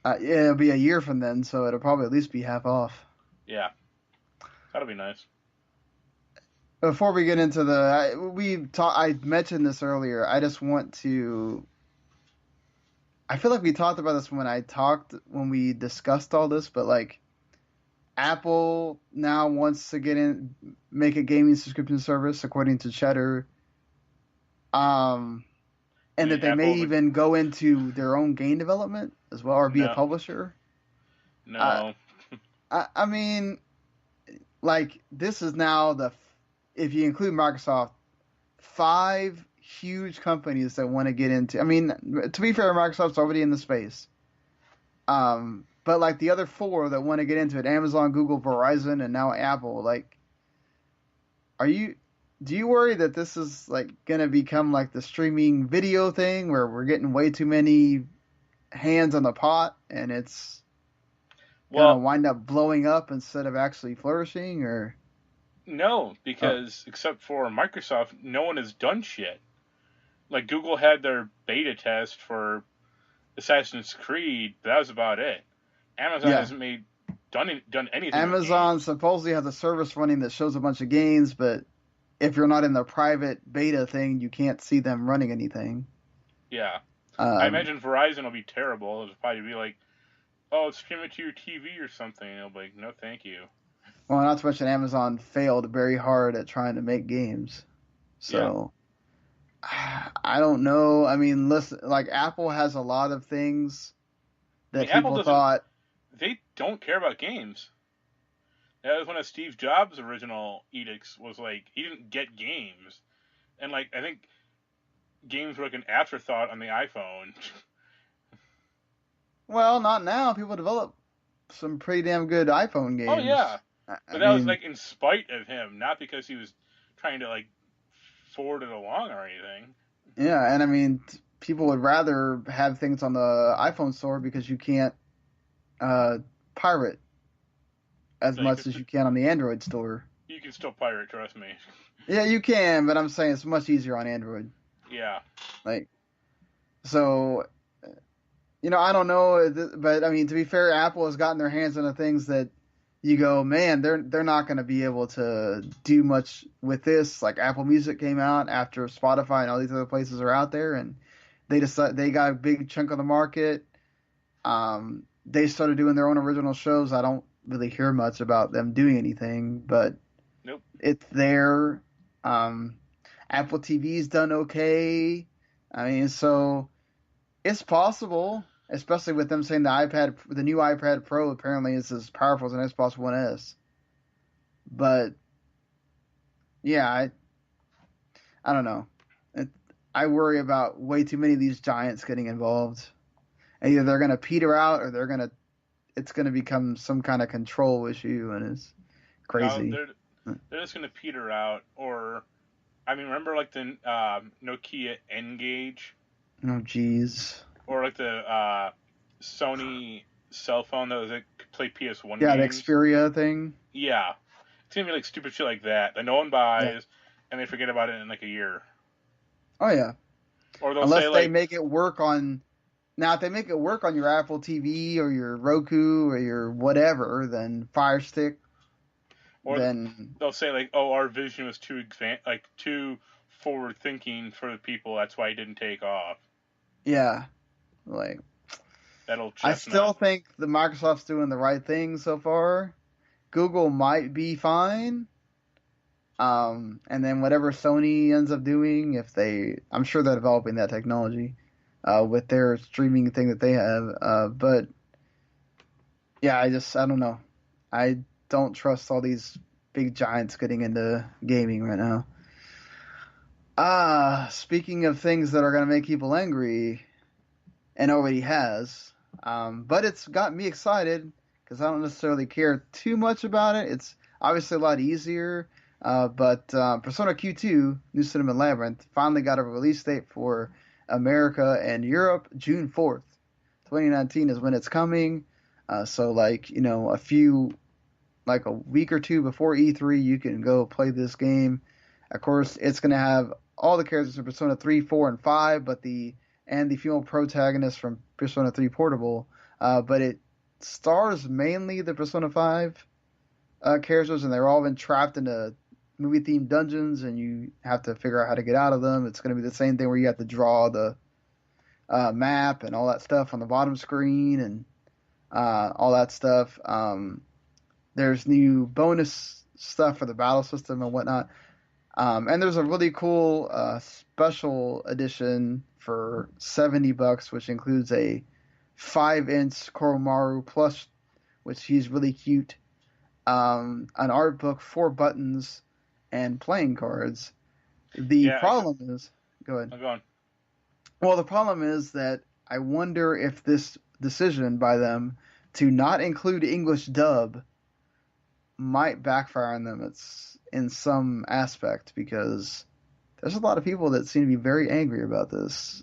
yeah, it'll be a year from then, so it'll probably at least be half off. Yeah, that'll be nice. Before we get into I mentioned this earlier. I just want to. I feel like we talked about this when we discussed all this, but like, Apple now wants to make a gaming subscription service, according to Cheddar. And that they may even go into their own game development as well, or be a publisher. No. I mean, like, this is now if you include Microsoft, 5 huge companies that want to get into. I mean, to be fair, Microsoft's already in the space. But like the other 4 that want to get into it, Amazon, Google, Verizon, and now Apple, like, do you worry that this is like gonna become like the streaming video thing where we're getting way too many hands on the pot and it's gonna wind up blowing up instead of actually flourishing? Or no, because except for Microsoft, no one has done shit. Like Google had their beta test for Assassin's Creed, but that was about it. Amazon hasn't done anything. Amazon supposedly has a service running that shows a bunch of games, but if you're not in the private beta thing, you can't see them running anything. Yeah. I imagine Verizon will be terrible. It'll probably be like, oh, stream it to your TV or something. And it'll be like, no, thank you. Well, not to mention Amazon failed very hard at trying to make games. So, I don't know. I mean, listen, like, Apple has a lot of things that people thought. They don't care about games. That was one of Steve Jobs' original edicts, was like, he didn't get games. And like, I think games were like an afterthought on the iPhone. Well, not now. People develop some pretty damn good iPhone games. Oh yeah. But that was like in spite of him, not because he was trying to like forward it along or anything. Yeah, and I mean, people would rather have things on the iPhone store because you can't pirate as much as you can on the Android store. You can still pirate, trust me. Yeah, you can, but I'm saying it's much easier on Android. Yeah. Like, so I don't know, but I mean, to be fair, Apple has gotten their hands on the things that you go, man, they're not going to be able to do much with this. Like Apple Music came out after Spotify and all these other places are out there, and they got a big chunk of the market. They started doing their own original shows. I don't really hear much about them doing anything, but Nope. it's there. Apple TV's done okay. I mean, so it's possible, especially with them saying the new iPad Pro apparently is as powerful as an Xbox One S. But yeah, I don't know. I worry about way too many of these giants getting involved. Either they're gonna peter out, or it's gonna become some kind of control issue, and it's No, crazy. they're just gonna peter out. Or, I mean, remember like the Nokia N-Gage, Oh, jeez. or like the Sony cell phone that could play PS1 Yeah, the games. Xperia thing. Yeah, it's gonna be like stupid shit like that no one Yeah. buys, and they forget about it in like a year. Oh yeah. Or they'll say Unless they like, make it work on Now, if they make it work on your Apple TV or your Roku or your whatever, then Fire Stick, or then they'll say like, oh, our vision was too forward thinking for the people. That's why it didn't take off. yeah, like That'll I still chestnut. think the Microsoft's doing the right thing so far. Google might be fine. And then whatever Sony ends up doing, I'm sure they're developing that technology, with their streaming thing that they have. But yeah, I don't know. I don't trust all these big giants getting into gaming right now. Speaking of things that are going to make people angry, and already has, but it's got me excited because I don't necessarily care too much about it. It's obviously a lot easier, but Persona Q2 New Cinnamon Labyrinth finally got a release date for America and Europe, June 4th. 2019 is when it's coming. So, like, like a week or two before E3, you can go play this game. Of course, it's going to have all the characters in Persona 3, 4, and 5, and the female protagonist from Persona 3 Portable. But it stars mainly the Persona 5 characters, and they're all been trapped in movie-themed dungeons, and you have to figure out how to get out of them. It's going to be the same thing where you have to draw the map and all that stuff on the bottom screen and all that stuff. There's new bonus stuff for the battle system and whatnot. And there's a really cool special edition for $70, which includes a 5-inch Koromaru plush, which he's really cute, an art book, 4 buttons, and playing cards. The Yeah, problem is, go ahead. I'm going. Well, the problem is that I wonder if this decision by them to not include English dub might backfire on them. It's in some aspect, because there's a lot of people that seem to be very angry about this.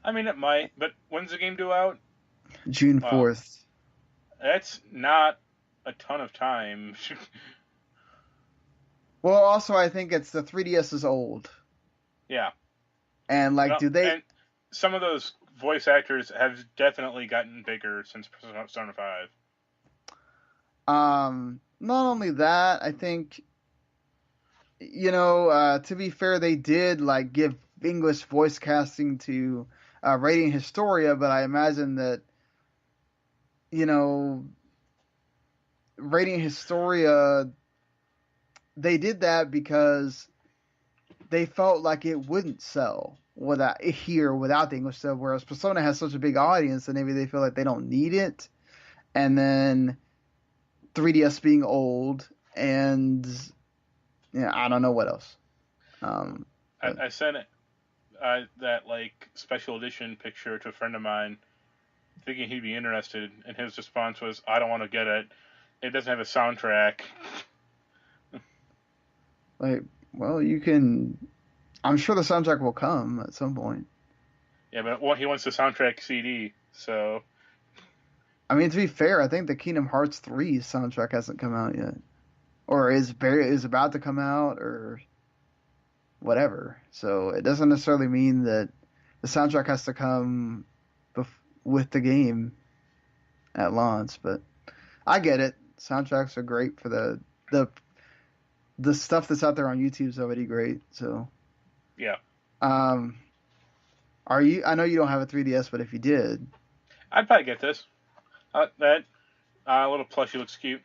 I mean, it might, but when's the game due out? June Wow, 4th. that's not a ton of time. Well, also I think it's the 3DS is old, Yeah, and like, no, do they? and some of those voice actors have definitely gotten bigger since Persona 5. Not only that, I think, to be fair, they did like give English voice casting to Radiant Historia, but I imagine that, you know, Radiant Historia, they did that because they felt like it wouldn't sell without the English sub, whereas Persona has such a big audience, and maybe they feel like they don't need it. And then 3DS being old, and yeah, I don't know what else. I sent it, that like special edition picture to a friend of mine, thinking he'd be interested, and his response was, "I don't want to get it. It doesn't have a soundtrack." Like, well, you can. I'm sure the soundtrack will come at some point. Yeah, but he wants the soundtrack CD. So I mean, to be fair, I think the Kingdom Hearts 3 soundtrack hasn't come out yet, or is about to come out, or whatever. So it doesn't necessarily mean that the soundtrack has to come with the game at launch. But I get it. Soundtracks are great for the the stuff that's out there on YouTube is already great. So, Yeah. are you? I know you don't have a 3DS, but if you did, I'd probably get this. That little plushie looks cute.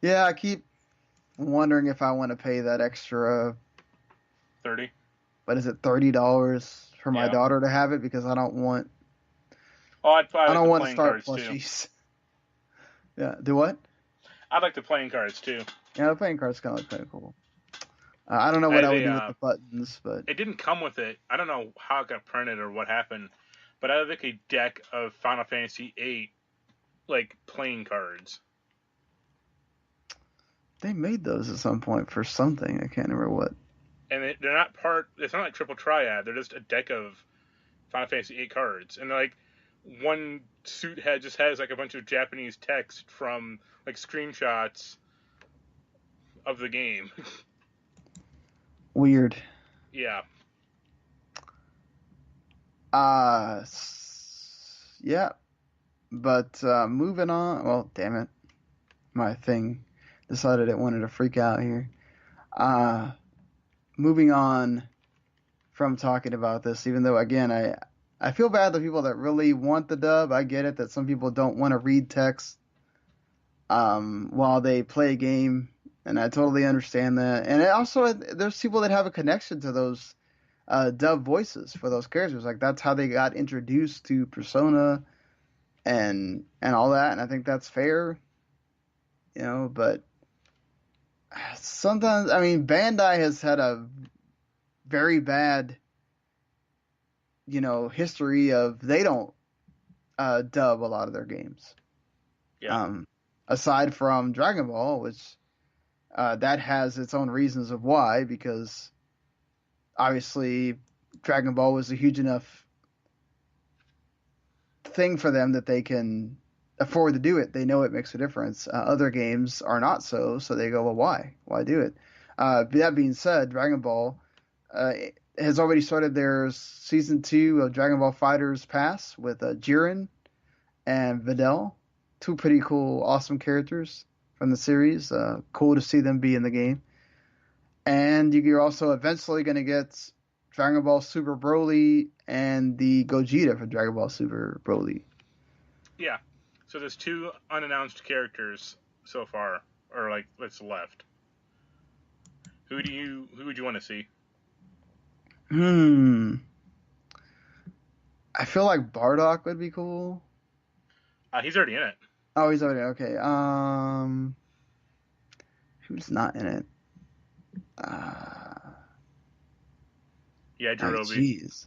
yeah, I keep wondering if I want to pay that extra. 30. What is it, $30 for my Yeah. daughter to have it because I don't want. Oh, I'd probably I like don't the want to playing start cards too. plushies. Yeah, do what? I'd like the playing cards too. Yeah, the playing card's kind of cool. I don't know what I would They do with the buttons, but it didn't come with it. I don't know how it got printed or what happened, but I have like a deck of Final Fantasy VIII like playing cards. they made those at some point for something. I can't remember what. And they're not part. It's not like Triple Triad. They're just a deck of Final Fantasy VIII cards, and like one suit just has like a bunch of Japanese text from like screenshots of the game. Weird. Yeah. Yeah. But moving on. Well, damn it, my thing decided it wanted to freak out here. Moving on from talking about this, even though again I feel bad the people that really want the dub. I get it that some people don't want to read text while they play a game, and I totally understand that. And it also there's people that have a connection to those dub voices for those characters. Like that's how they got introduced to Persona and all that, and I think that's fair, but sometimes, I mean, Bandai has had a very bad, history of they don't dub a lot of their games. Yeah. Aside from Dragon Ball, which that has its own reasons of why, because obviously Dragon Ball was a huge enough thing for them that they can afford to do it. They know it makes a difference. Other games are not so they go, well, why? Why do it? That being said, Dragon Ball has already started their season 2 of Dragon Ball Fighters Pass with Jiren and Videl, 2 pretty cool, awesome characters from the series. Cool to see them be in the game. And you're also eventually going to get Dragon Ball Super Broly and the Gogeta for Dragon Ball Super Broly. Yeah. So there's 2 unannounced characters so far, or like that's left. Who would you want to see? I feel like Bardock would be cool. He's already in it. Oh, he's already okay. Who's not in it? Yeah, Jirobe. Jeez.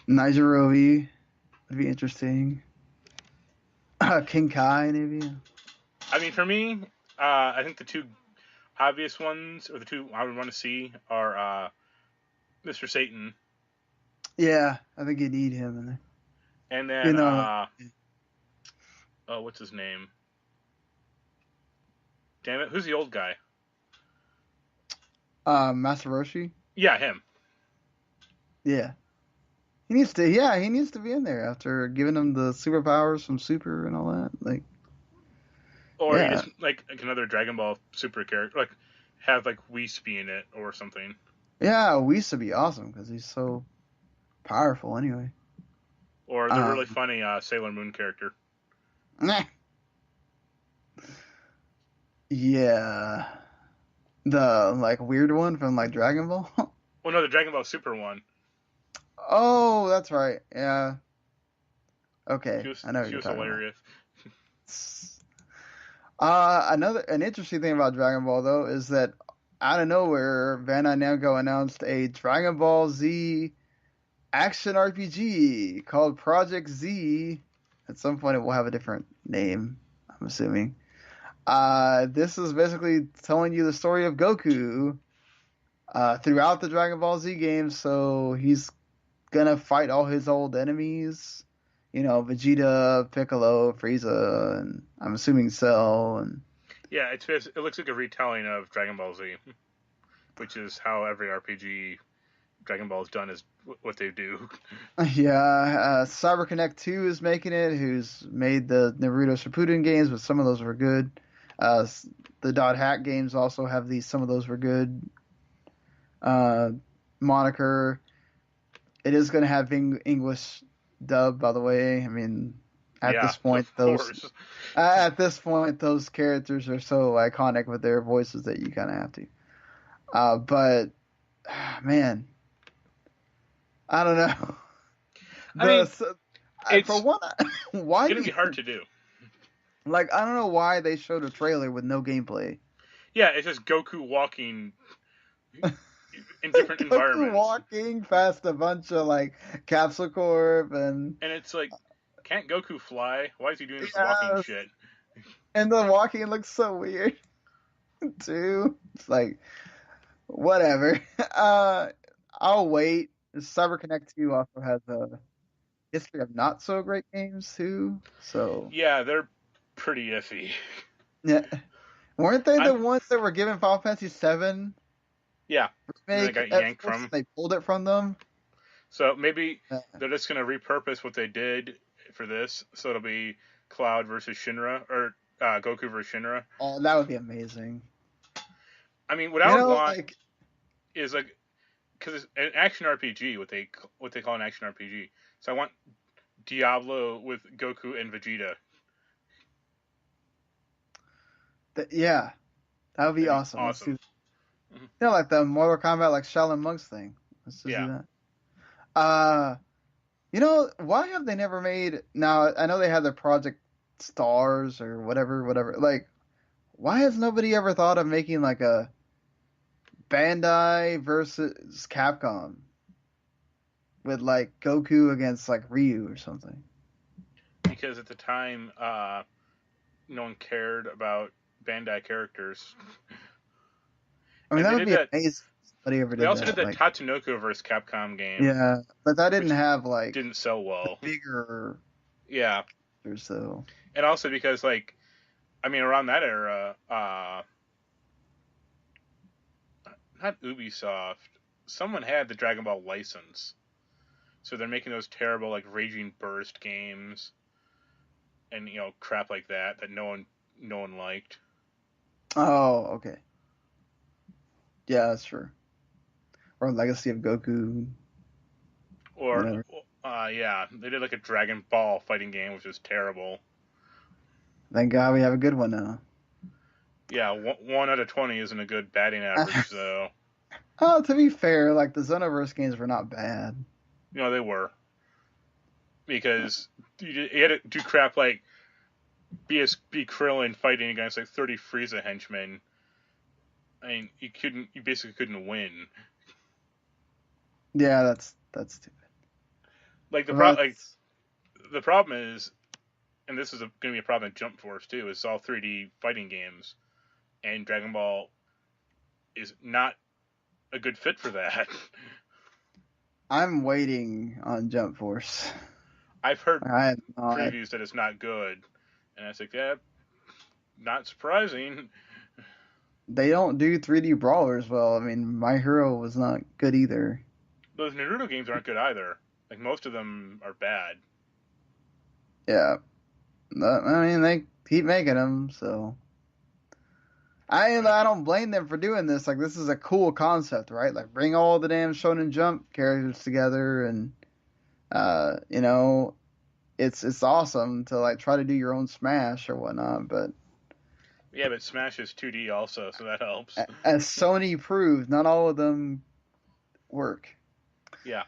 Naijirobe would be interesting. King Kai, maybe. I mean, for me, I think the 2 obvious ones, or the 2 I would want to see, are Mr. Satan. Yeah, I think you need him in there. And then, what's his name? Damn it, who's the old guy? Master Roshi. Yeah, him. Yeah. He needs to be in there after giving him the superpowers from Super and all that. Like, or he just like another Dragon Ball Super character, like have like Whis be in it or something. Yeah, Whis would be awesome because he's so powerful anyway. Or the really funny Sailor Moon character. Nah. Yeah. The like weird one from like Dragon Ball. Well, no, the Dragon Ball Super one. Oh, that's right. Yeah. Okay, I know. She was hilarious. An interesting thing about Dragon Ball though is that out of nowhere, Bandai Namco announced a Dragon Ball Z Action Rpg called Project Z. At some point, it will have a different name, I'm assuming. This is basically telling you the story of Goku throughout the Dragon Ball Z games. So he's gonna fight all his old enemies, Vegeta, Piccolo, Frieza, and I'm assuming Cell. And yeah, it looks like a retelling of Dragon Ball Z, which is how every RPG Dragon Ball has done is what they do. Yeah, CyberConnect 2 is making it, who's made the Naruto Shippuden games, but some of those were good. The Dot Hack games also have these, some of those were good. Moniker. It is going to have English dub, by the way. I mean, at Yeah, this point, of course. those characters are so iconic with their voices that you kind of have to. But man, I don't know. I mean, For one, why it's gonna be hard to do. Like, I don't know why they showed a trailer with no gameplay. Yeah, it's just Goku walking in different environments. Walking past a bunch of like Capsule Corp and it's like, can't Goku fly? Why is he doing this walking shit? And the walking looks so weird too. It's like whatever. I'll wait. CyberConnect 2 also has a history of not so great games too. So yeah, they're pretty iffy. Yeah, weren't they the ones that were given Final Fantasy VII? Yeah, they got yanked from. They pulled it from them. So maybe they're just gonna repurpose what they did for this, so it'll be Cloud versus Shinra, or Goku versus Shinra. Oh, that would be amazing. I mean, what I would want is like, because it's an action RPG, what they call an action RPG. So I want Diablo with Goku and Vegeta. Yeah, that would be awesome. Awesome. Like the Mortal Kombat, like Shaolin Monks thing. Let's just do that. Why have they never made? Now I know they have the Project Stars or whatever. Like, why has nobody ever thought of making like a Bandai versus Capcom with like Goku against like Ryu or something? Because at the time, no one cared about Bandai characters. I mean, that would be amazing. They also did that Tatsunoko vs. Capcom game. Yeah, but that didn't have like didn't sell well. Bigger. Yeah. Or so. And also because like, I mean, around that era, not Ubisoft, someone had the Dragon Ball license, so they're making those terrible like Raging Burst games, and crap like that no one liked. Oh, okay. Yeah, that's true. Or Legacy of Goku. Or, yeah, they did like a Dragon Ball fighting game, which was terrible. Thank God we have a good one now. Yeah, 1 out of 20 isn't a good batting average, so. Oh, to be fair, like the Xenoverse games were not bad. They were. Because you had to do crap like BSB Krillin fighting against like 30 Frieza henchmen. I mean, you basically couldn't win. Yeah, that's stupid. Like the problem is, and this is going to be a problem in Jump Force too, is all 3D fighting games, and Dragon Ball is not a good fit for that. I'm waiting on Jump Force. I've heard previews that it's not good, and I was like, yeah, not surprising. They don't do 3D brawlers well. I mean, My Hero was not good either. Those Naruto games aren't good either. Like, most of them are bad. Yeah. I mean, they keep making them, so. I don't blame them for doing this. Like, this is a cool concept, right? Like, bring all the damn Shonen Jump characters together, and, it's awesome to, like, try to do your own Smash or whatnot, but. Yeah, but Smash is 2D also, so that helps. As Sony proved, not all of them work. Yeah.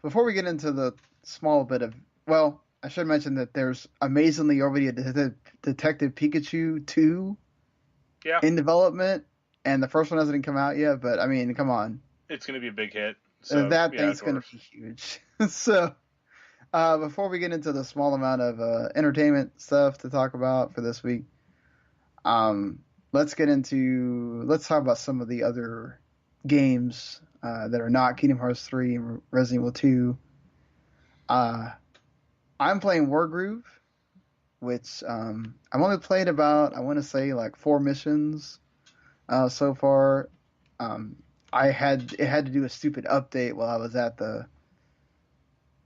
Before we get into the small bit of... Well, I should mention that there's amazingly already a Detective Pikachu 2 in development, and the first one hasn't come out yet, but, I mean, come on. It's going to be a big hit. So, that thing's going to be huge. So... before we get into the small amount of entertainment stuff to talk about for this week, let's talk about some of the other games that are not Kingdom Hearts 3 and Resident Evil 2. I'm playing Wargroove, which I've only played about, I want to say, like 4 missions so far. it had to do a stupid update while I was at the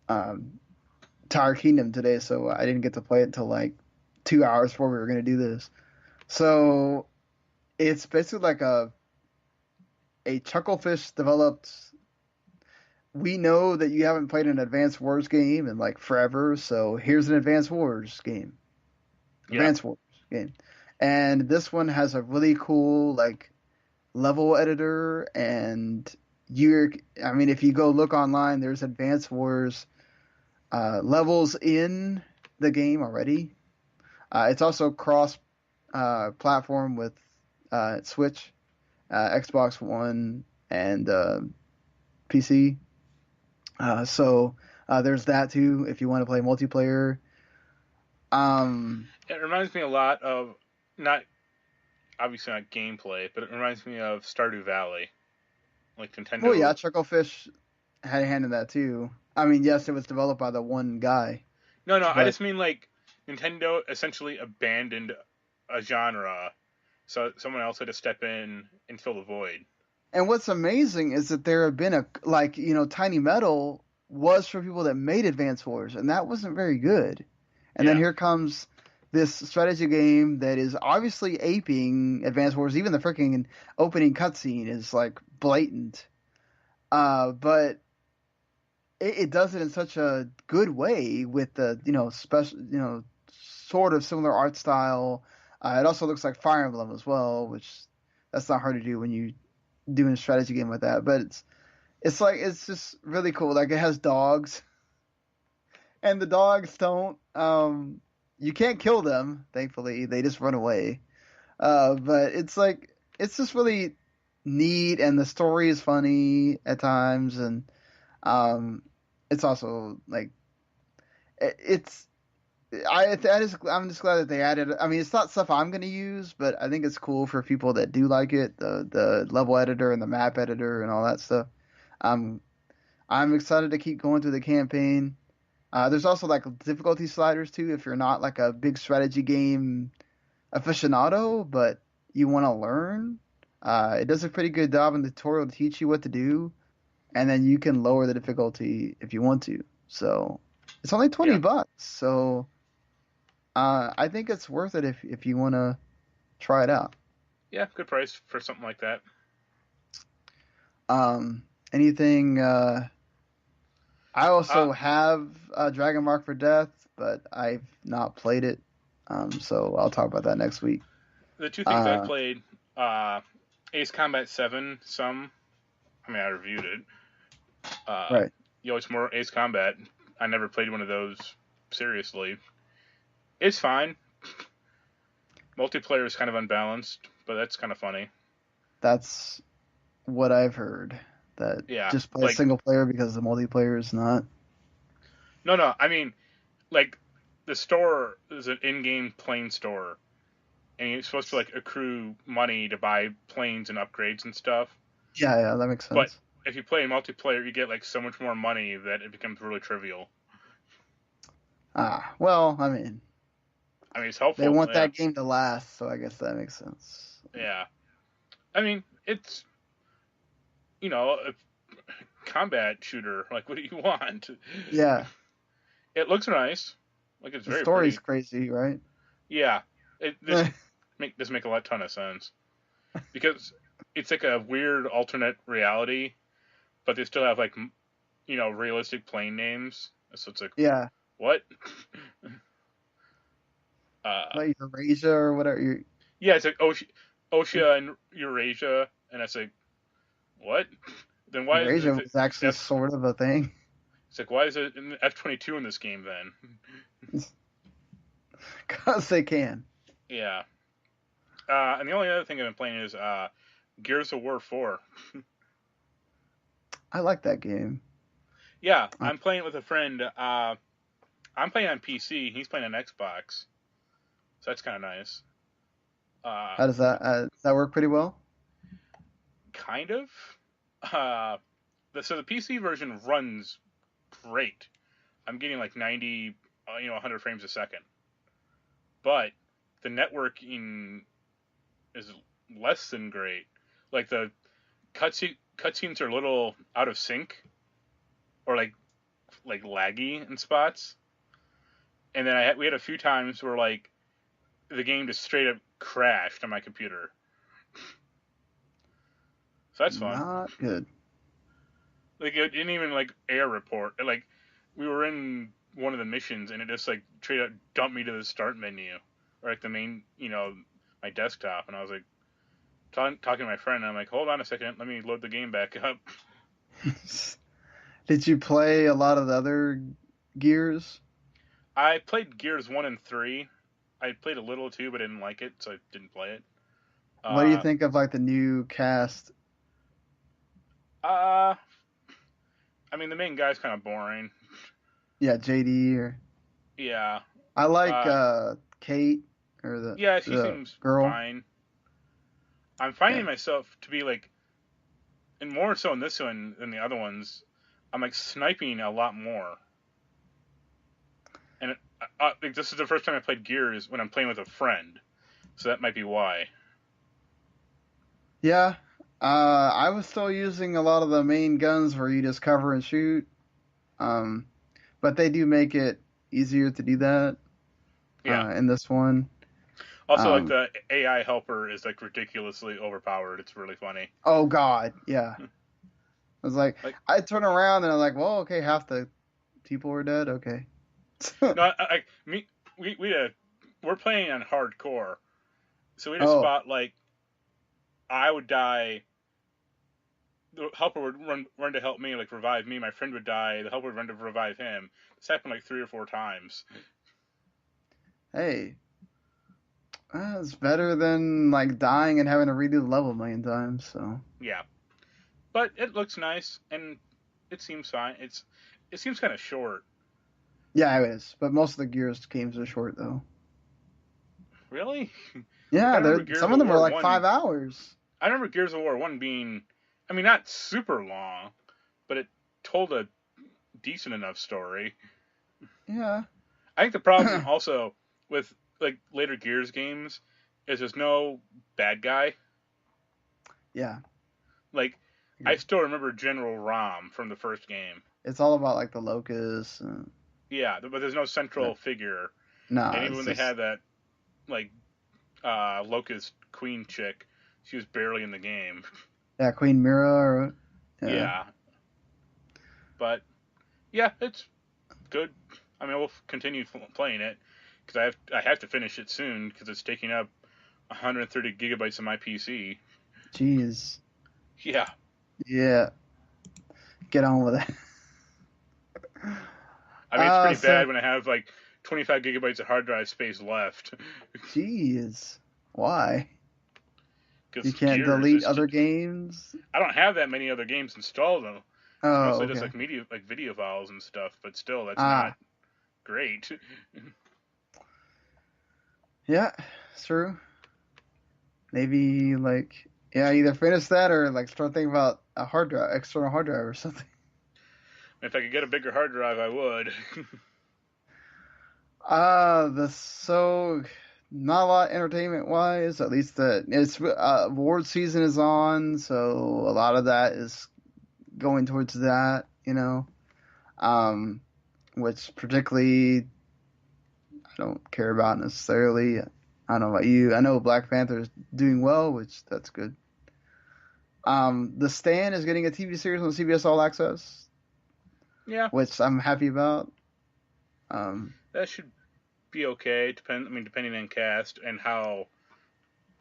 um, Tower Kingdom today, so I didn't get to play it until like 2 hours before we were going to do this. So it's basically like a Chucklefish developed. We know that you haven't played an Advance Wars game in like forever, so here's an Advance Wars game. Yeah. Advance Wars game. And this one has a really cool like level editor, and I mean, if you go look online, there's Advance Wars levels in the game already. It's also cross platform with Switch, Xbox One, and PC. So there's that too if you want to play multiplayer. It reminds me a lot of, not obviously not gameplay, but it reminds me of Stardew Valley, like Nintendo. Well, yeah, Chucklefish had a hand in that too. I mean, yes, it was developed by the one guy. No, but... I just mean like Nintendo essentially abandoned a genre, so someone else had to step in and fill the void. And what's amazing is that there have been Tiny Metal was for people that made Advance Wars, and that wasn't very good. And then here comes this strategy game that is obviously aping Advance Wars. Even the freaking opening cutscene is like blatant. But it does it in such a good way with the, special, sort of similar art style. It also looks like Fire Emblem as well, which that's not hard to do when you doing a strategy game like that. But it's just really cool. Like, it has dogs, and the dogs don't you can't kill them, thankfully. They just run away. But it's just really neat, and the story is funny at times, and it's also like I'm just glad that they added. I mean, it's not stuff I'm going to use, but I think it's cool for people that do like it. The level editor and the map editor and all that stuff. I'm excited to keep going through the campaign. There's also like difficulty sliders too, if you're not like a big strategy game aficionado, but you want to learn. It does a pretty good job in the tutorial to teach you what to do, and then you can lower the difficulty if you want to. So it's only $20, so I think it's worth it if you want to try it out. Yeah, good price for something like that. Anything? I also have Dragon Mark for Death, but I've not played it, so I'll talk about that next week. The two things I played, Ace Combat 7, I reviewed it. Right. It's more Ace Combat. I never played one of those seriously. It's fine. Multiplayer is kind of unbalanced, but that's kind of funny. That's what I've heard. That just play single player because the multiplayer is not. No. I mean, like, the store is an in-game plane store, and you're supposed to like accrue money to buy planes and upgrades and stuff. Yeah, that makes sense. But if you play multiplayer, you get like so much more money that it becomes really trivial. Well, I mean, it's helpful. They want that game to last, so I guess that makes sense. Yeah. I mean, it's, a combat shooter. Like, what do you want? Yeah. It looks nice. Like, it's very The story's pretty. crazy, right? Yeah. This doesn't make a ton of sense. Because it's like a weird alternate reality, but they still have, like, realistic plane names. So it's like, yeah. What? Like Eurasia or whatever. Yeah, it's like Oceania and Eurasia, and it's like, what? Then why Eurasia was actually sort of a thing. It's like, why is it in F-22 in this game then? Because they can. Yeah. And the only other thing I've been playing is Gears of War 4. I like that game. Yeah, I'm playing with a friend. I'm playing on PC. He's playing on Xbox. So that's kind of nice. How does that work pretty well? Kind of. So the PC version runs great. I'm getting like 90, 100 frames a second. But the networking is less than great. Like the cutscenes are a little out of sync, or like laggy in spots. And then we had a few times where like the game just straight up crashed on my computer. So that's fun. Not good. Like it didn't even like air report. Like we were in one of the missions and it just like straight up dumped me to the start menu or like the main, my desktop, and I was like talking to my friend and I'm like, hold on a second, let me load the game back up. Did you play a lot of the other Gears? I played Gears 1 and 3. I played a little too, but didn't like it, so I didn't play it. What do you think of like the new cast? I mean, the main guy's kind of boring. Yeah, JD Yeah. I like Kate Yeah, she the seems girl. fine. I'm finding myself to be like, and more so in this one than the other ones, I'm like sniping a lot more. And like, this is the first time I played Gears when I'm playing with a friend, so that might be why. Yeah, I was still using a lot of the main guns where you just cover and shoot. But they do make it easier to do that. Yeah. In this one. Also, like the AI helper is like ridiculously overpowered. It's really funny. Oh God, yeah. I was like I turn around and I'm like, well, okay, half the people are dead. Okay. No, we're playing on hardcore, so we just spot like I would die. The helper would run to help me, like revive me. My friend would die. The helper would run to revive him. This happened like 3 or 4 times. Hey, it's better than like dying and having to redo the level a million times. So yeah, but it looks nice and it seems fine. It seems kind of short. Yeah, it is. But most of the Gears games are short though. Really? Yeah, some of them are like 5 hours. I remember Gears of War 1 being, I mean, not super long, but it told a decent enough story. Yeah. I think the problem also with like later Gears games is there's no bad guy. Yeah. Like, I still remember General Rom from the first game. It's all about like the locusts. Yeah, but there's no central figure. No. And even when they had that like locust queen chick, she was barely in the game. Yeah, Queen Mira. Yeah. But yeah, it's good. I mean, we'll continue playing it because I have to finish it soon because it's taking up 130 gigabytes of my PC. Jeez. Yeah. Yeah. Get on with it. I mean, it's pretty bad when I have like 25 gigabytes of hard drive space left. Jeez. Why? You can't delete other games? I don't have that many other games installed though. Oh, it's mostly okay. just like video files and stuff, but still that's not great. Yeah, it's true. Maybe either finish that or like start thinking about a hard drive, external hard drive or something. If I could get a bigger hard drive, I would. Not a lot entertainment wise. At least it's award season is on, so a lot of that is going towards that, which particularly I don't care about necessarily. I don't know about you. I know Black Panther is doing well, which that's good. The Stand is getting a TV series on CBS All Access. Yeah. Which I'm happy about. That should be okay, depending on cast and how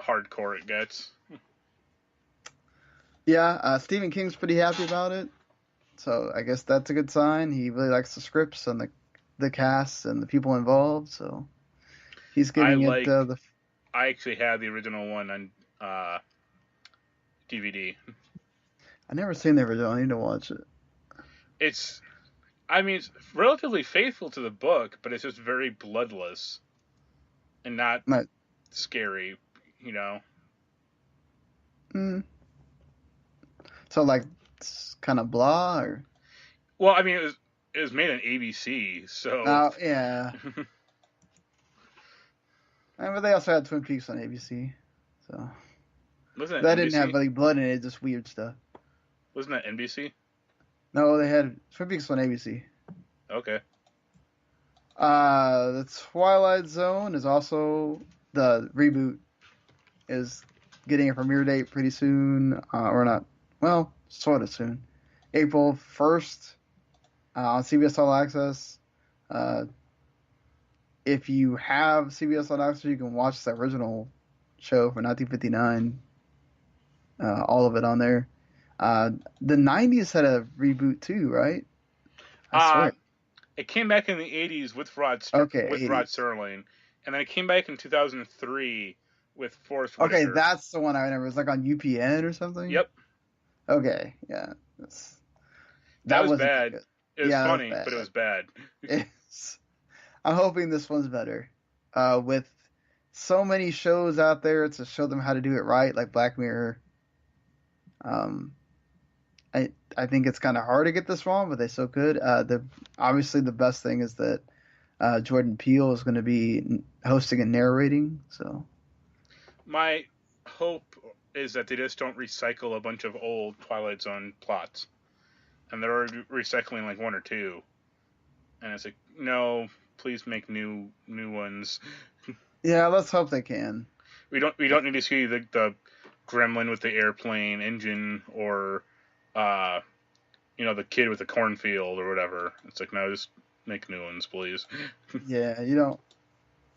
hardcore it gets. Yeah, Stephen King's pretty happy about it. So I guess that's a good sign. He really likes the scripts and the cast and the people involved, so he's giving I actually had the original one on DVD. I never seen the original. I need to watch it. It's relatively faithful to the book, but it's just very bloodless and not scary, So like, it's kind of blah, or? Well, I mean, it was made on ABC, so. Oh yeah. But they also had Twin Peaks on ABC, so. Wasn't that NBC? didn't have any blood in it, just weird stuff. Wasn't that NBC? No, they had Twin Peaks on ABC. Okay. The Twilight Zone is also the reboot is getting a premiere date pretty soon, or not? Well, sort of soon, April 1st on CBS All Access. If you have CBS All Access, you can watch the original show from 1959. All of it on there. The 90s had a reboot too, right? I swear. It came back in the 80s with Rod 80s. Serling, and then it came back in 2003 with Forrest Whitaker. Okay, that's the one I remember. It was like on UPN or something? Yep. Okay, yeah. That was bad. Good. It was funny, but it was bad. I'm hoping this one's better. With so many shows out there to show them how to do it right, like Black Mirror. I think it's kind of hard to get this wrong, but they still could. Obviously the best thing is that Jordan Peele is going to be hosting and narrating. So my hope is that they just don't recycle a bunch of old Twilight Zone plots, and they're recycling like one or two, and it's like, no, please make new ones. Yeah, let's hope they can. We don't need to see the gremlin with the airplane engine, or the kid with the cornfield or whatever. It's like, no, just make new ones, please. Yeah, you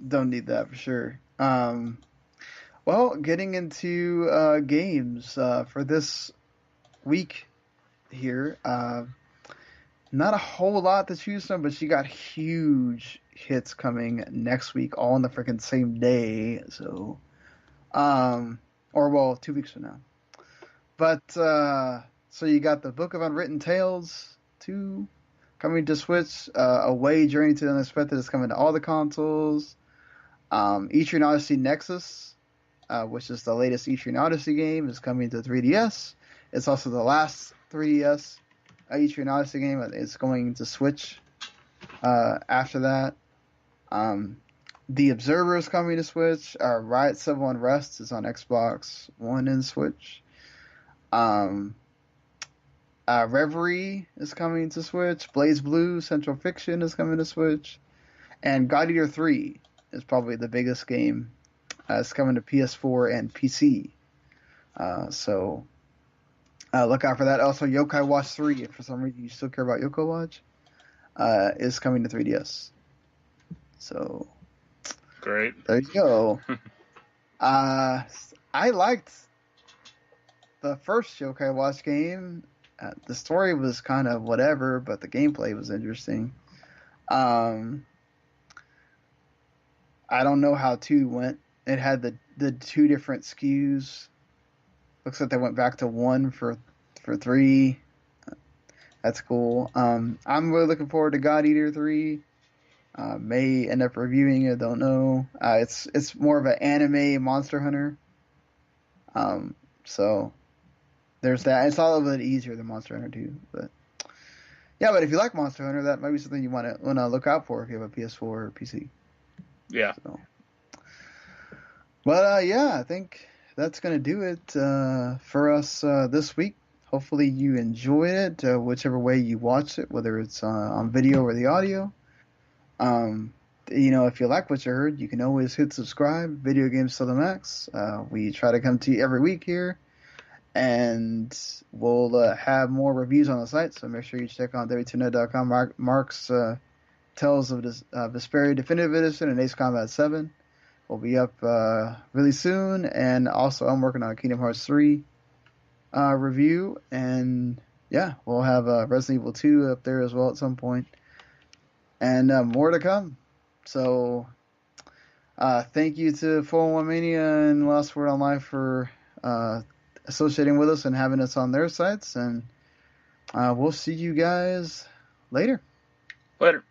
don't need that for sure. Well, getting into games for this week here, not a whole lot to choose from, but you got huge hits coming next week, all on the freaking same day. So, 2 weeks from now. But so you got the Book of Unwritten Tales 2 coming to Switch. Away Journey to the Unexpected is coming to all the consoles. Etrian Odyssey Nexus, which is the latest Etrian Odyssey game, is coming to 3DS. It's also the last 3DS Etrian Odyssey game. It's going to Switch after that. The Observer is coming to Switch. Riot Civil Unrest is on Xbox One and Switch. Reverie is coming to Switch. Blaze Blue Central Fiction is coming to Switch. And God Eater 3 is probably the biggest game. It's coming to PS4 and PC. So look out for that. Also, Yokai Watch 3, if for some reason you still care about Yokai Watch, is coming to 3DS. So great. There you go. I liked the first Yokai Watch game. The story was kind of whatever, but the gameplay was interesting. I don't know how 2 went. It had the 2 different SKUs. Looks like they went back to 1 for 3. That's cool. I'm really looking forward to God Eater 3. May end up reviewing it, don't know. It's more of an anime Monster Hunter. So there's that. It's all a little bit easier than Monster Hunter 2, but yeah. But if you like Monster Hunter, that might be something you want to look out for if you have a PS4 or PC. Yeah. So. But yeah, I think that's gonna do it for us this week. Hopefully you enjoyed it, whichever way you watched it, whether it's on video or the audio. If you like what you heard, you can always hit subscribe. Video Games to the Max. We try to come to you every week here, and we'll have more reviews on the site. So make sure you check on w2net.com. Mark's Tales of Vesperia Definitive Edition and Ace Combat 7 will be up really soon, and also I'm working on a Kingdom Hearts 3 review, and yeah, we'll have Resident Evil 2 up there as well at some point. And more to come. So, thank you to 401 Mania and Last Word Online for associating with us and having us on their sites. And we'll see you guys later. Later.